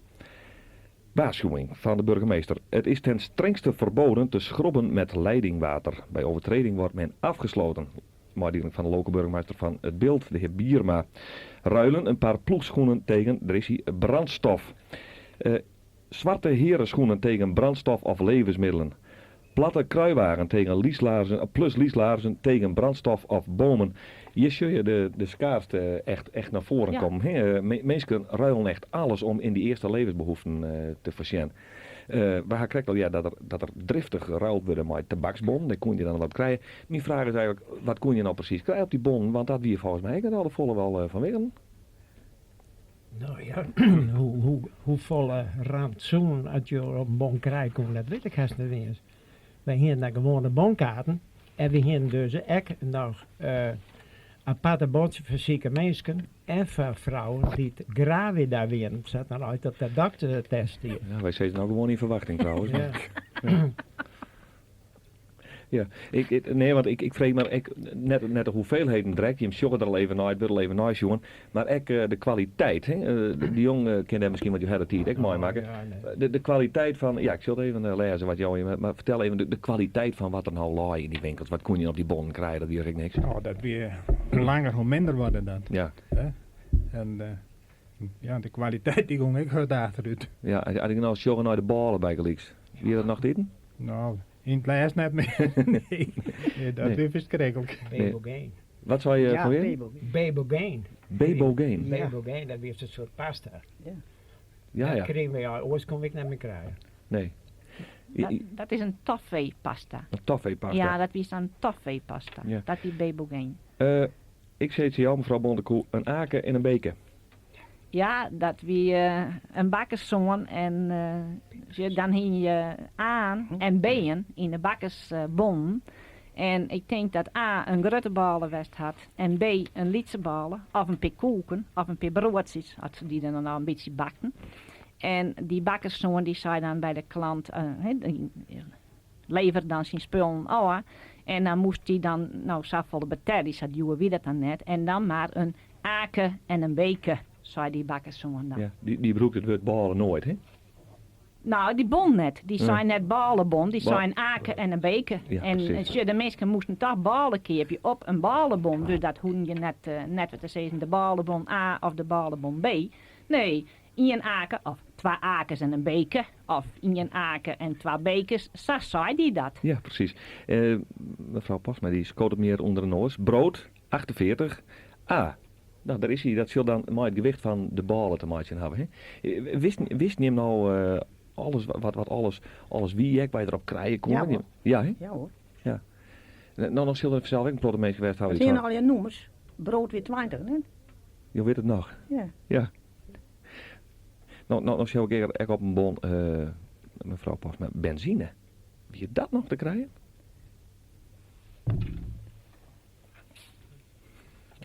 Waarschuwing van de burgemeester. Het is ten strengste verboden te schrobben met leidingwater. Bij overtreding wordt men afgesloten. Maardeling van de lokale burgemeester van het Beeld, de heer Bierma. Ruilen een paar ploegschoenen tegen, er is hier, brandstof. Zwarte herenschoenen tegen brandstof of levensmiddelen. Platte kruiwagen tegen lieslaarzen, plus lieslaarzen tegen brandstof of bomen. Hier zul je de schaarste echt naar voren Ja. komen. Mensen ruilen echt alles om in die eerste levensbehoeften te voorzien. We gaan krijgen al dat er driftig geruild wordt met tabaksbon. Daar kon je dan wat krijgen. Mijn vraag is eigenlijk, wat kon je nou precies krijgen op die bon? Want dat wie volgens mij al de volle wel vanwege. Nou ja, hoe volle rantsoen als je op een bon krijgt, dat weet ik haast niet eens. Wij hebben dan gewone bonkaarten en we hebben dus ook nog aparte bondjes voor zieke mensen en voor vrouwen die het graven daar weer. Zat dan uit op de doktertest hier. Ja, wij zitten nou gewoon in verwachting trouwens. Ja. Ja, want ik vreeg me net de hoeveelheden direct. Je sjoggen er al even naar, wil er even naar jongen. Maar ook de kwaliteit. Die jongen kan daar misschien wat je harder tijd mooi maken. Ja, nee. De kwaliteit van, ja, ik zal het even lezen wat jou, maar vertel even de kwaliteit van wat er nou laai in die winkels. Wat kon je op die bon krijgen? Dat weet ik niks. Nou, dat weer hoe langer hoe minder worden dat. Ja, En ja, de kwaliteit die ging ik goed achteruit. ja, als ik nou sjoggen naar de ballen bij gelieks. Wie je dat nog eten? Nou, in het lijst net meer. Nee, dat Nee. is verschrikkelijk. Bebogain. Wat zou je Ja, voor je? Bebo. Bebogain. Bebogain. Ja. Bebogain, dat is een soort pasta. Ja, Dat ja. kregen we ja, ooit kon ik niet meer krijgen. Nee. Dat is een toffee-pasta. Een toffee-pasta. Ja, dat is een toffee-pasta. Ja. Dat is bebogain. Ik zei het jou, mevrouw Bontekoe, een aken en een beker. Ja, dat wie een bakkerszoon en dan hing je aan en been in de bakkersbon. En ik denk dat A een grote balenwest had en B een lietse balen of een paar koeken of een paar broodjes, had ze die dan al een beetje bakken. En die bakkerszoon die zei dan bij de klant, die leverde dan zijn spullen aan. En dan moest hij dan, nou zoveel betalen, die zei, wie dat dan net. En dan maar een aken en een beker, zei die bakkerszoon dan. Ja, die broek het woord balen nooit, hè? Nou, die bon net. Die Ja. zijn net balenbon. Die Ba- zijn aken en een beker. Ja, en precies. de mensen moesten toch balen keerpje op een balenbon. Dus dat hoefde je net wat te zeggen, de balenbon A of de balenbon B. Nee, in een aken of twee akens en een beker. Of in een aken en twee bekers. Zo zei die dat. Ja, precies. Mevrouw Pasma, die scoot het meer onder de noos. Brood, 48. A. Nou, daar is hij. Dat zal dan maar het gewicht van de balen te maken hebben. Hè? Wist je hem nou alles, wat alles wie je bij erop krijgen kon? Ja, hoor. Ja, hè? Ja hoor. Nou, dan zullen we zelf ook een plotte mee geweest Wat houden. zijn al je noemers? Brood weer 20, hè? Je weet het nog. Ja. Nou zou ik echt op een bon, mevrouw Pasma, benzine. Wie je dat nog te krijgen?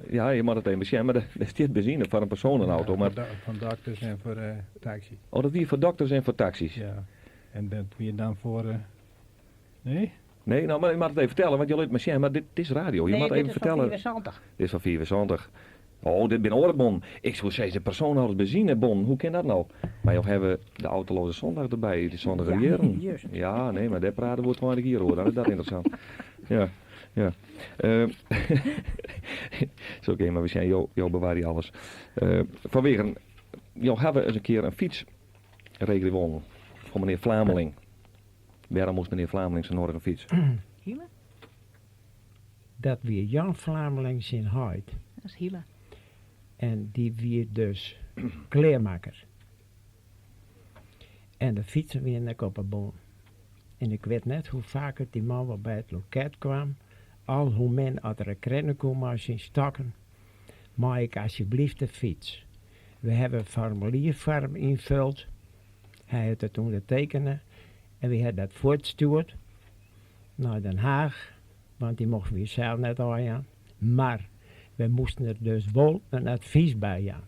Ja, je mag het even zien, maar er staat benzine voor een personenauto. Maar, Van dokters en voor taxi. oh, dat weer voor dokters en voor taxis. Ja. En dat weer dan voor... nee? Nee, nou, maar je mag het even vertellen, want je laat me zien, maar dit is radio. Je mag het even vertellen. Dit is van 74. Dit is van 24. Oh, dit ben oorbon. Ik zou zeggen, personenauto's benzinebon. Hoe kan dat nou? Maar joh, hebben de autoloze zondag erbij, de zondag Ja, jaren. juist. Ja, nee, maar daar praten we 20 hier hoor. Dat is dat interessant. Ja, ja. Zo oké, maar we zijn, jou bewaar je alles. Vanwege, jou hebben eens een keer een fietsregeling gewonnen. Van meneer Vlameling. Waarom moest meneer Vlameling zijn nodige fiets? Hiele? Dat weer Jan Vlameling zijn huid. Dat is hiele. En die weer dus kleermaker. En de fietsen weer nek op een boom. En ik weet net hoe vaak het die man wat bij het loket kwam. Al hoe men uit de rennen kwam als zijn stakken. Maar ik alsjeblieft de fiets. We hebben een formuliervorm invuld. Hij had het ondertekenen. En we hebben dat voortgestuurd naar Den Haag. Want die mochten we zelf net aan. Maar we moesten er dus wel een advies bij aan.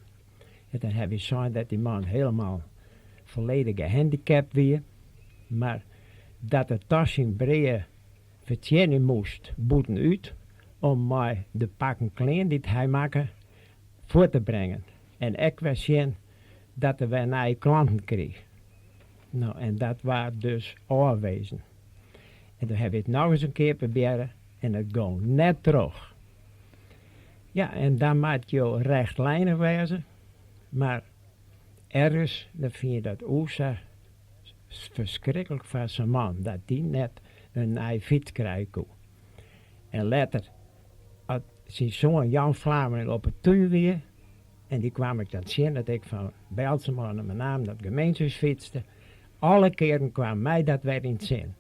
En dan hebben we gezien dat die man helemaal volledig gehandicapt weer. Maar dat het tasje breed vertjennen moest, boeten uit. Om mij de pakken klein die hij maakte voor te brengen. En ik was zien dat we naar klanten kregen. Nou, en dat was dus aanwezen. En dan hebben we het nog eens een keer proberen. En het ging net terug. Ja, en dan moet je rechtlijnig wezen. Maar ergens, dan vind je dat ook zo verschrikkelijk van zijn man. Dat die net een nieuwe fiets krijgen. En later had zijn zoon Jan Vlameling op het tuin weer. En die kwam ik dat zien dat ik van Bijlsema naar mijn naam dat gemeentehuis fietste. Alle keren kwam mij dat weer in het zin.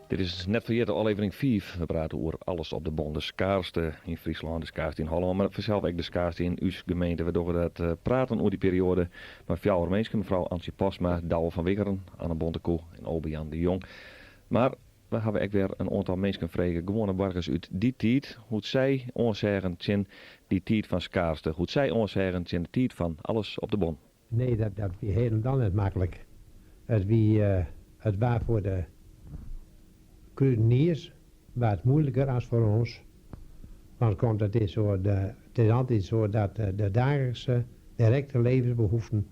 Dit is net vergeten aflevering 5. We praten over alles op de Bon. De schaarste in Friesland, de schaarste in Holland, maar vanzelf ook de schaarste in uw gemeente. Waardoor we dat praten over die periode. Maar 4 mensen, mevrouw Antje Posma, Douwe van Wikkeren, Anne Bontekoe en Obe-Jan de Jong. Maar we hebben ook weer een aantal mensen vragen, gewone burgers uit die tijd, hoe zij ons zeggen in die tijd van schaarste. Hoe zij ons zeggen in de tijd van alles op de Bon. Nee, dat wie helemaal niet makkelijk. Het was voor de kruideniers het moeilijker als voor ons. Want het is altijd zo dat de dagelijkse directe levensbehoeften,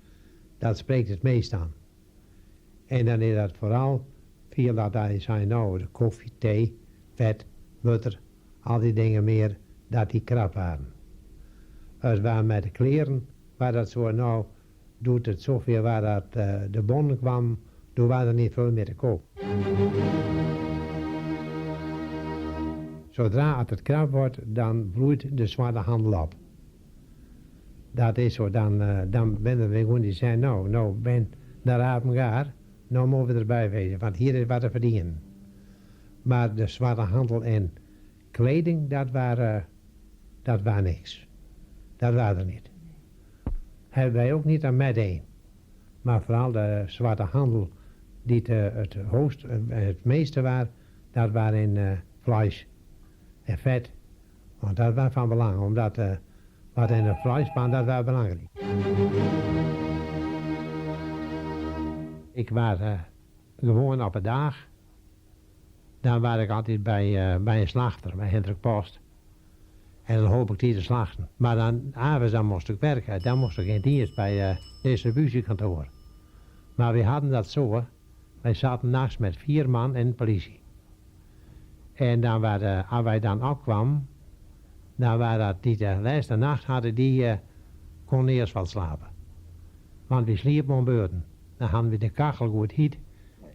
dat spreekt het meest aan. En dan is dat vooral veel dat hij zei, nou, de koffie, thee, vet, butter, al die dingen meer, dat die krap waren. Het waren met de kleren, waar dat zo, nou, doet het zoveel waar dat de Bon kwam, toen was er niet veel meer te koop. Zodra het krap wordt, dan bloeit de zwarte handel op. Dat is zo, dan ben er gewoon die zeggen, nou ben naar Apengaar, nou mogen we erbij wezen, want hier is wat te verdienen. Maar de zwarte handel en kleding, dat waren niks. Dat waren er niet. Hebben wij ook niet aan meteen. Maar vooral de zwarte handel, die het meeste waren, dat waren vlees en vet. Want dat was van belang, omdat wat in de vleespan, dat was belangrijk. Ik was gewoon op een dag, dan was ik altijd bij een slachter, bij Hendrik Post. En dan hoop ik die te slachten. Maar dan moest ik werken, dan moest ik in dienst bij het distributiekantoor. Maar we hadden dat zo, wij zaten nachts met 4 man en de politie. En dan als wij dan opkwamen, dan waren dat die de laatste nacht hadden, die kon eerst wel slapen. Want we sliepen om beurten. Dan hadden we de kachel goed heet.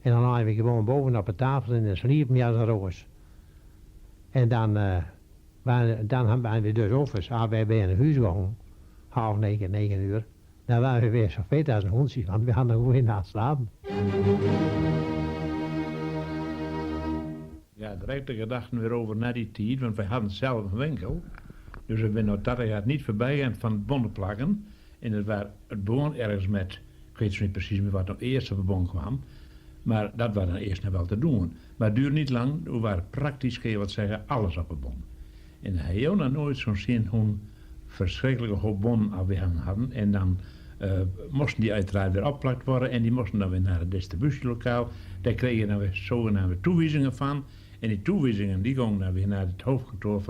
En dan lagen we gewoon boven op de tafel en dan sliepen we als een roos. En dan waren we dus offers. Als wij bij een huis gegaan, 8:30, 9 uur, dan waren we weer zo vet als een hondje, want we hadden gewoon nacht slapen. Ja, direct de gedachten weer over naar die tijd, want wij hadden zelf een winkel. Dus we zijn nog 80 jaar niet voorbij en van het bonnen plakken. En het was het boon ergens met, ik weet niet precies meer wat nog eerst op het bon kwam. Maar dat was dan eerst nog wel te doen. Maar het duurde niet lang, we waren praktisch, kun je wat zeggen, alles op het bon. En hij had nog nooit zo'n zin hoe verschrikkelijke hoop bonnen afgehangen hadden. En dan moesten die uiteraard weer opgeplakt worden en die moesten dan weer naar het distributielokaal. Daar kreeg je dan weer zogenaamde toewijzingen van. En die toewijzingen die gingen dan weer naar het hoofdkantoor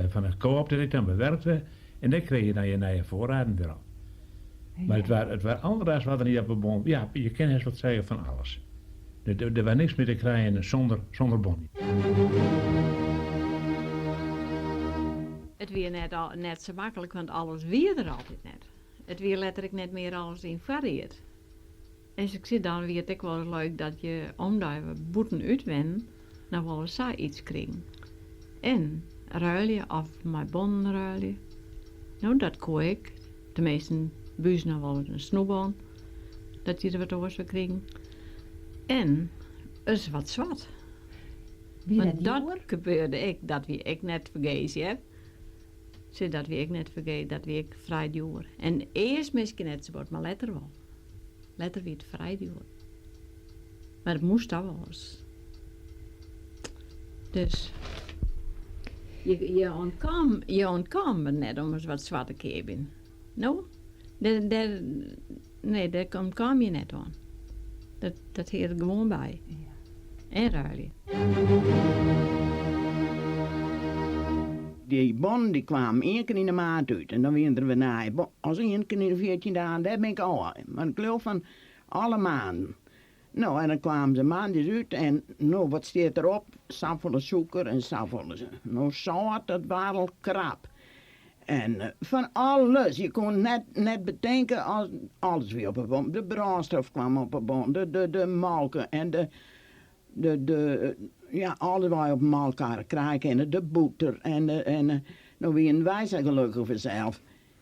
van het co-op dat ik dan bewerkte. En daar kreeg je dan je nieuwe voorraden weer op. Maar het waren andere wat er niet op de bon. Ja, je kan eens wat zeggen van alles. Er was niks meer te krijgen zonder bon. Het weer net zo makkelijk, want alles weer er altijd net. Het weer letterlijk net meer alles in varieert. als ik zit dan weer het ook wel leuk dat je, omdat we boeten uitwennen, nou wel eens iets krijgen. En ruilen of mijn bonnen ruilen. Nou, dat kon ik. De meesten buizen nou wel een snoepbon. Dat je er wat over zou krijgen. En is wat zwart. Want dat gebeurde ik, dat wie ik net vergeten heb. Dat wie ik net vergeten, dat wie ik vrij duur. En eerst misschien net zo wat, maar later wel. Later wie het vrij duur. Maar het moest dat wel eens. Dus je ontkwam er net om eens wat zwarte keben. Nou, nee, daar kwam je net aan. Dat heet er gewoon bij. Ja. En ruilen. Die bonnen die kwamen 1 keer in de maand uit. En dan weer we naar. Als 1 keer in de 14 dagen, daar ben ik al. Maar ik geloof van alle maanden. Nou, en dan kwamen ze maandjes uit. En nou, wat staat erop? Saffelen suiker en saffelen. Nou, zout, dat waren al krap. En van alles. Je kon net bedenken als alles weer op een bom. De brandstof kwam op een bom. De malken en ja, alles wat je op elkaar krijgt. En de boeter. Nou, wie wij zijn gelukkig vanzelf.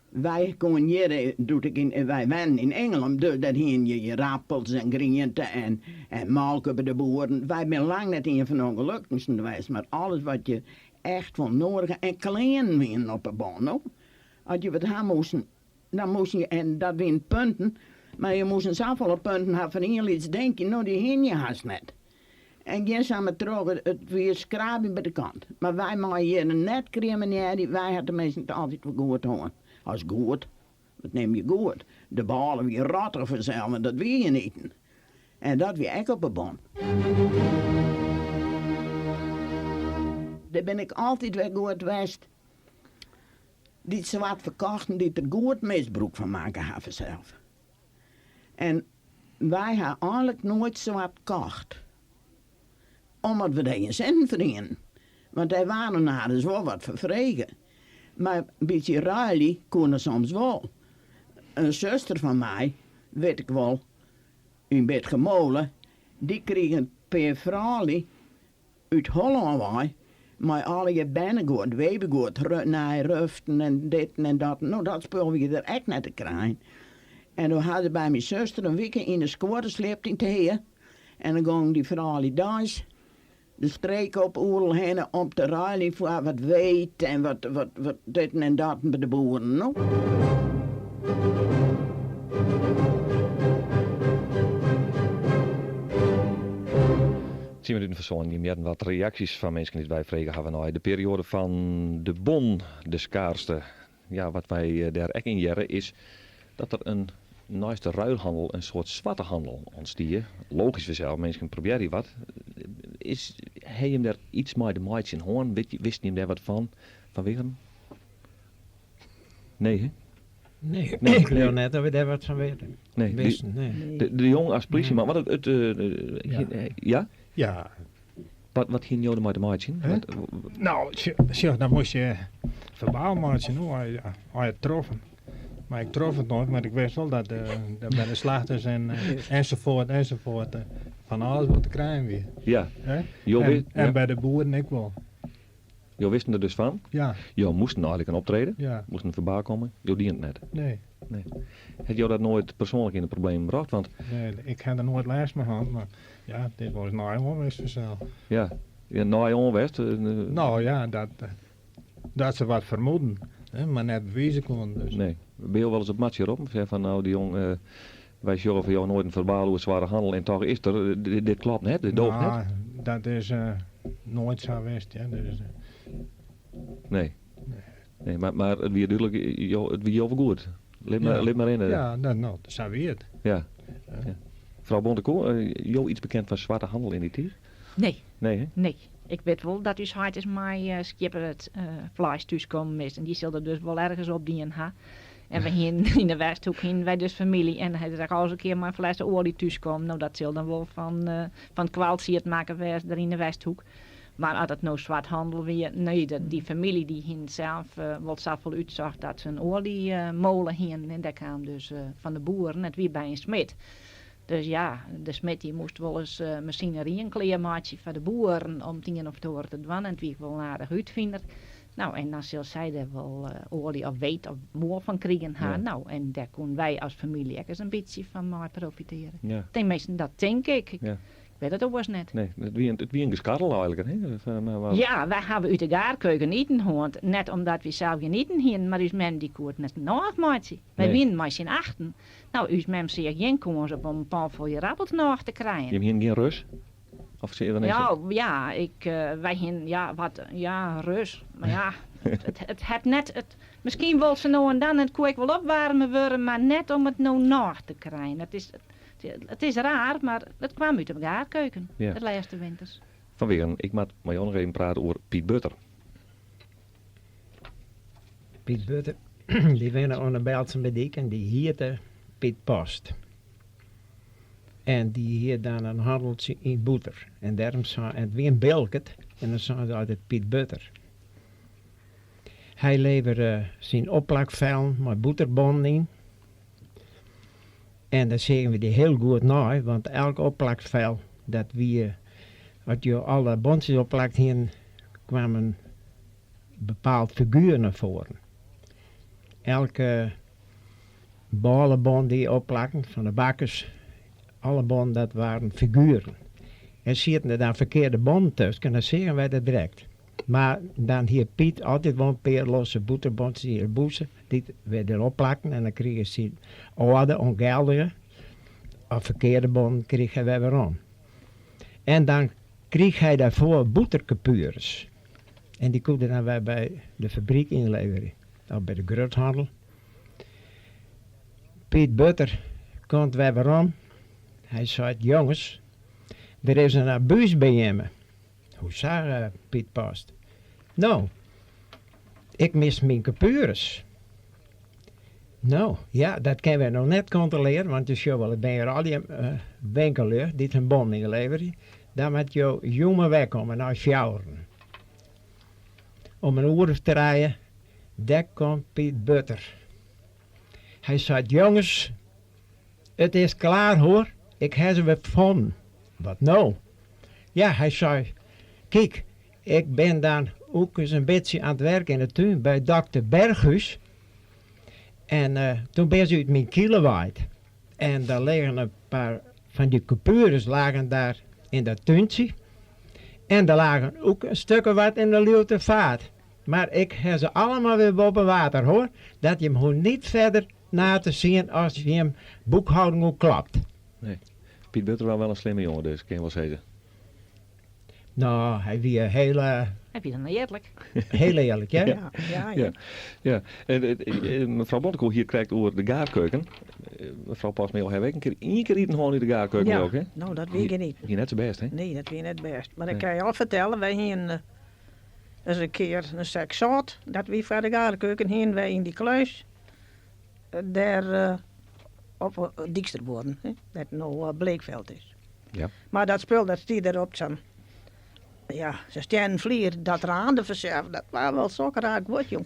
Wij konden hier, wij wennen in Engeland, dus dat hier je rappels en grienten en malken bij de boeren. Wij zijn lang net een van de ongelukkigsten geweest, maar alles wat je echt van nodig en klein winnen op een baan. Nou. Als je wat hebben moest, dan moest je, en dat winnen punten, maar je moest zoveel punten hebben van heel iets denken, nou die heen je haast net. En je samen terug, het weer skrapen bij de kant. Maar wij maken hier een net crimineel, wij hadden meestal altijd voor goed houden. Als goed, wat neem je goed? De ballen weer rotten vanzelf en dat wil je niet. En dat weer ik op een baan. Daar ben ik altijd weer goed geweest. Die ze wat verkochten, die er goed misbruik van maken hebben zelf. En wij hebben eigenlijk nooit zo wat gekocht. Omdat we daar geen cent verdienen. Want die waren na dus wel wat vervregen. Maar een beetje ruilie konden soms wel. Een zuster van mij, weet ik wel, in bed gemolen, die kreeg een per vrouwlie uit Holland, maar alle je binnengoed, webengoed, naar ruften en dit en dat. Nou, dat spul we er echt net te krijgen. En toen hadden bij mijn zuster een week in de squatter sleept in thee. En dan ging die vrouwlie thuis. De streek op oerl heen om te ruilen voor wat weet en wat dit en dat bij de boeren. No? 10 minuten verzon. Je hebt wat reacties van mensen die wij vregen hebben nou. De periode van de bon, de schaarste. Ja, wat wij daar echt in jaren is dat er een naast ruilhandel een soort zwarte handel ontstier. Logisch vanzelf, mensen proberen die wat. Heb je hem daar iets met de maatjes in hoorn? Wist je hem daar wat van wegen? Nee, hè? Nee, ik geloof net dat we daar wat van weten. Nee, wisten, de jongen als politieman, wat ja? Ja. Wat ging jou met de maatje in? Nou, dan moest je verbaal maatje, als je het troffen. Maar ik trof het nooit, maar ik wist wel dat bij de slachters enzovoort, van alles wat te krijgen weer. Ja. En bij de boeren ik wel. Je wist er dus van? Ja. Je moest eigenlijk een optreden? Ja. Moest een verbaal komen? Je dient het net? Nee. Heb je dat nooit persoonlijk in een probleem gebracht? Want... Nee, ik heb er nooit lijst mee gehad, maar ja, dit was nou onwest vanzelf. Ja, nou onwest? Nou ja, dat ze wat vermoeden, hè, maar net bewijzen konden. Dus. Nee. Ben je wel eens op matje erop? Zeg van nou die jong, wij zorgen voor jou nooit een verbaal hoe zware handel en toch is er, dit klopt net, dit doogt net? Dat is nooit zo geweest, ja. Dus, Nee, maar het wie duidelijk, het wie overgoed. Leef maar in. Ja, dat zou weer het. Ja. Mevrouw Bontekoe, jou iets bekend van zwarte handel in die tijd? Nee. Nee, hè? Nee. Ik weet wel dat dus hard is mij skipper het vlees thuiskomen is. En die zullen dus wel ergens op die ha. En we hier in de Westhoek heen wij dus familie. En hij zegt al eens een keer mijn fles olie thuiskomen. Nou dat zal dan wel van kwaaltje het maken wees daar in de Westhoek. Maar als het nou zwart handel weer, nee, die familie die hin zelf wel zoveel uitzag dat ze een oliemolen heen. En daar kwam dus van de boeren, net weer bij een smid. Dus ja, de smid die moest wel eens machinerie een kleermaatje van de boeren om 10 of 2 te doen. En het wie ik wel een aardig uitvinder. Nou, en dan zal zij er wel olie of weet of moer van krijgen. Ja. Nou, en daar kunnen wij als familie ook eens een beetje van maar profiteren. Ja. Tenminste, dat denk ik. Ja. Ik weet het ook wel eens net. Nee, het wie een geskarrel eigenlijk. Hè? Ja, wij hebben uit de gaarkeuken eten gehoord. Net omdat we zelf geen eten hadden, maar uw mem die koert net nog maatje. Wij Nee. winnen maar z'n 8. Nou, uw mem zegt geen kans op een paar voor je rappels nog te krijgen. Je hebt hier geen rus? Of zie je dan Ja, wij hebben, rus. Maar ja, het had net, misschien wil ze nou en dan het koek wel opwarmen worden, maar net om het nou nog te krijgen. Het is raar, maar het kwam uit de gaarkeuken, Ja. het laatste winters. Vanwege, ik moet met jou nog even praten over Piet Butter. Piet Butter, die woonde aan de Beltse Bediek en die heette Piet Post. En die hier dan een handeltje in boter. En daarom zei het weer een Belket en dan zei ze altijd Piet Butter. Hij leverde zijn opplakvuil met boeterbond in. En dan zeggen we die heel goed na, want elk opplakvuil dat wie, wat je alle bondjes opplakt hier, kwamen een bepaald figuur naar voren. Elke balenbond die opplakken van de bakkers, alle bonden dat waren figuren. En zitten er dan verkeerde bonden tussen, en dan zeggen wij dat direct. Maar dan hier Piet altijd wel een paar losse boeterbondjes hier boezen, die werden opplakken en dan kregen ze oude, ongeldige, of verkeerde bonden kregen wij weer om. En dan kreeg hij daarvoor boeterkapures. En die konden dan wij bij de fabriek inleveren, of bij de groothandel. Piet Butter komt wij weer om. Hij zei, jongens, er is een abuus bij hem. Hoe zag Piet Post? Nou, ik mis mijn capures. Nou, ja, dat kunnen we nog net controleren, want je zou wel bij een radiowinkel die een bon inleveren, dan moet je jongen wegkomen naar Fjouwen. Om een uur te rijden, daar komt Piet Butter. Hij zei, jongens, het is klaar hoor, ik heb ze weer gevonden. Wat nou? Ja, hij zei, kijk, ik ben dan ook eens een beetje aan het werk in de tuin bij dokter Berghuis. En toen ben ze uit mijn kielen waaid. En daar liggen een paar van die coupures lagen daar in dat tuintje. En daar lagen ook stukken wat in de luwte vaat. Maar ik heb ze allemaal weer boven water hoor. Dat je hem gewoon niet verder na te zien als je hem boekhouding ook klapt. Nee. Piet Butter was wel een slimme jongen dus, kan je wel zeggen. Nou, hij wie heel... Heb je dan eerlijk? Heel eerlijk, ja? Ja. En mevrouw Bontekoe hier krijgt over de gaarkeuken. Mevrouw Pasmeel, heb ik één keer eten gewoon in de gaarkeuken Ja, ook, hè? nou dat weet ik niet. Hier net zo best, hè? Nee, dat weet ik net best. Maar ik kan je al vertellen, wij hebben eens een keer een stuk zout, dat we van de gaarkeuken heen, wij in die kluis, daar op Dijksterboorden, dat nou Bleekveld is. Ja. Maar dat spul, dat stier erop zo'n, ja, ze staan vlier, dat eraan de verserf, dat was wel zo raak goed, jong.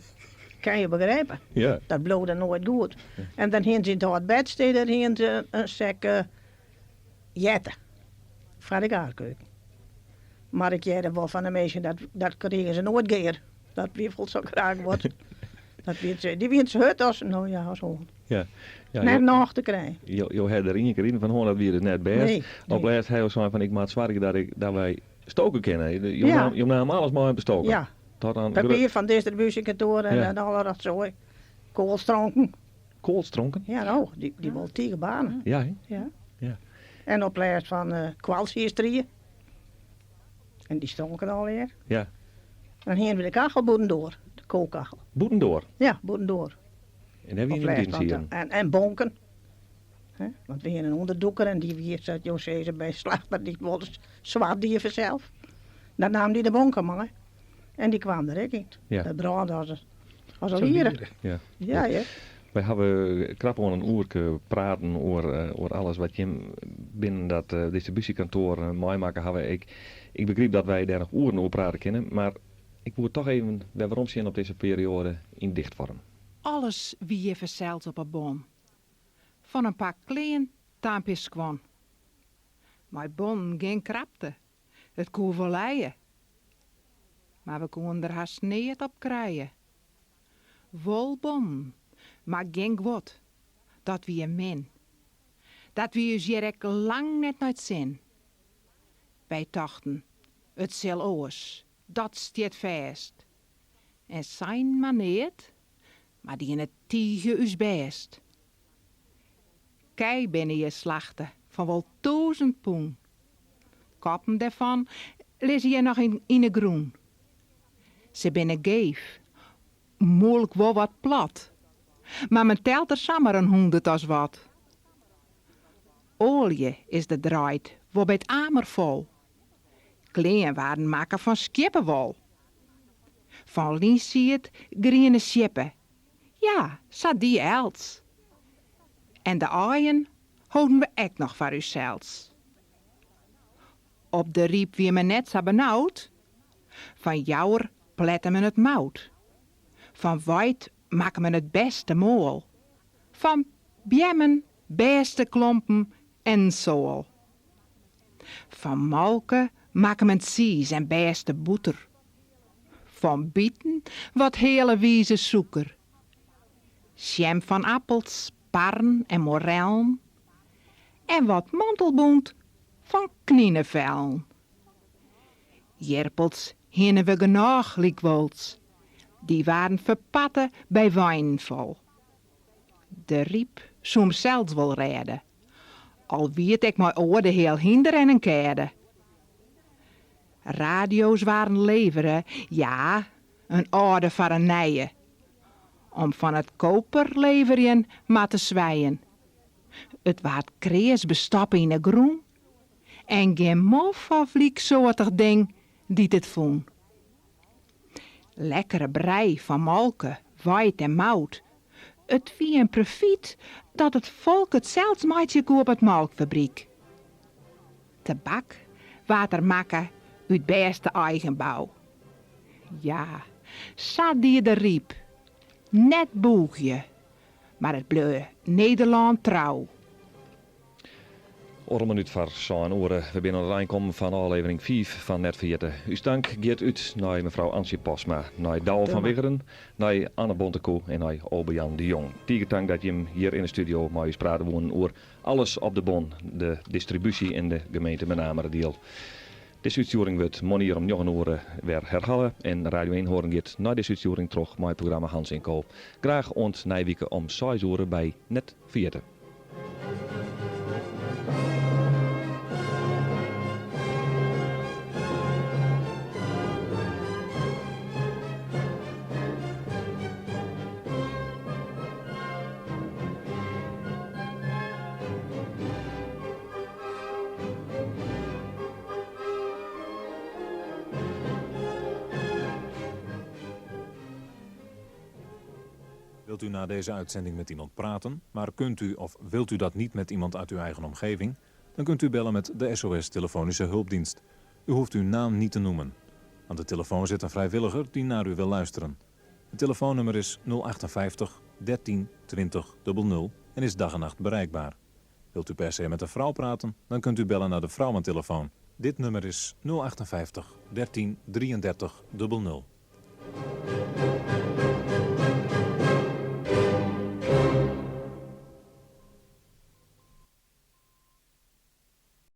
Kan je begrijpen? Ja. Dat bloedde nooit goed. En dan hebben ze in het bedsteden hebben ze een stuk jetten van de gaarkeuken. Maar ik jette wel van de meisje, dat kregen ze nooit keer. Dat wiefelt zo graag wordt. Dat weet ze. Die weet ze het als, nou ja, zo. Ja. Ja, Net nog te krijgen. Je had er één keer in van hoor, dat weer het net best. Nee, Op laatst hij zei van ik maak zwaar dat wij stoken kennen. Ja. Je nam alles maar om te stoken. Ja. Tot aan Papier van distributiekantoren Ja. en alle dat zo. Koolstronken. koolstronken. Ja, nou, die wil 10 banen. Ja, hè? Ja. Ja. En op lijst van kwalshysterie. En die stonken alweer. Ja. Dan heen we de kachelboeden door. De kookkachel. Boeten door. Ja, boeden door. En heb je Op niet lijst in van zien. en bonken. Hè? Want we hebben een onderdoeker en die weer zat José bij slachter. Die wilde zwart die zelf. Dan nam die de bonken maar. En die kwam er ook in. Ja. Dat brandde als een lieren. Ja. Ja, ja. Wij hebben krap al een uur praten over alles wat je binnen dat distributiekantoor meemaken hebben. Ik begreep dat wij daar nog uren over praten kunnen, maar ik moet toch even waarom zien op deze periode in dichtvorm. Alles wie je verzeilt op een boom. Van een paar klein taampiskwon Mijn bon geen krapte. Het kon wel leien. Maar we konden er haast niet op krijgen. Vol bon, maar geen wat. Dat wie een min. Dat wie us jerk lang net nooit zin. Wij dachten, het zal oors, dat stiet vast. En zijn maar niet, maar die in het tiegen us best. Kei binnen je slachten van wel 1000 poen. Koppen daarvan lees je nog in de groen. Ze binnen geef, moeilijk wel wat plat. Maar men telt er samen een 100 als wat. Olie is de draait, wel bij het amer vol. Kleen waren maken van skippenwol. Van linsiet groene schippen. Ja, zat die els. En de aaien houden we echt nog voor uzelfs. Op de riep wie me net zo benauwd. Van jouwer pletten we het mout. Van wijd maken we het beste mool. Van bjemmen, beste klompen en zool. Van malken maken we het sies en beste boeter. Van bieten wat hele wieze zoeker. Jam van appels, parren en morellen. En wat mantelboont van knieneveln. Jerpels hinnen we genoeg likwols. Die waren verpatten bij wijnvol. De riep soms zelfs wel redden. Al wiet ik mijn oorde heel hinder en een kerde. Radio's waren leveren, ja, een orde voor een nije. Om van het koper leveren maar te zwijen. Het waard krees bestappen in de groen. En geen mof of lieksoortig ding die het voen. Lekkere brei van malken, wijd en mout. Het wie een profiet dat het volk het zelfs maatje op het melkfabriek. Tabak, water maken uit beste eigenbouw. Ja, zat die de riep. Net boegje, maar het bleef Nederland trouw. Een minuut voor zo'n oren. We zijn aan het aankomen van aflevering 5 van Net Vergeten. Uw dank gaat uit naar mevrouw Antje Posma, naar Douwe van Wiggeren, naar Anne Bontekoe en naar Obe-Jan de Jong. Dank dat je hem hier in de studio met je praten wonen over alles op de bon, de distributie in de gemeente Menamerdeel. Deze uitzending wordt morgen om 9 uur weer herhalen en Radio 1 horen gaat naar deze uitzending terug met het programma Hans en Co. Graag ont nijweken om 6 uur bij Net Vergeten. Wilt u na deze uitzending met iemand praten, maar kunt u of wilt u dat niet met iemand uit uw eigen omgeving? Dan kunt u bellen met de SOS Telefonische Hulpdienst. U hoeft uw naam niet te noemen. Aan de telefoon zit een vrijwilliger die naar u wil luisteren. Het telefoonnummer is 058 13 20 00 en is dag en nacht bereikbaar. Wilt u per se met een vrouw praten, dan kunt u bellen naar de vrouwentelefoon. Dit nummer is 058 13 33 00.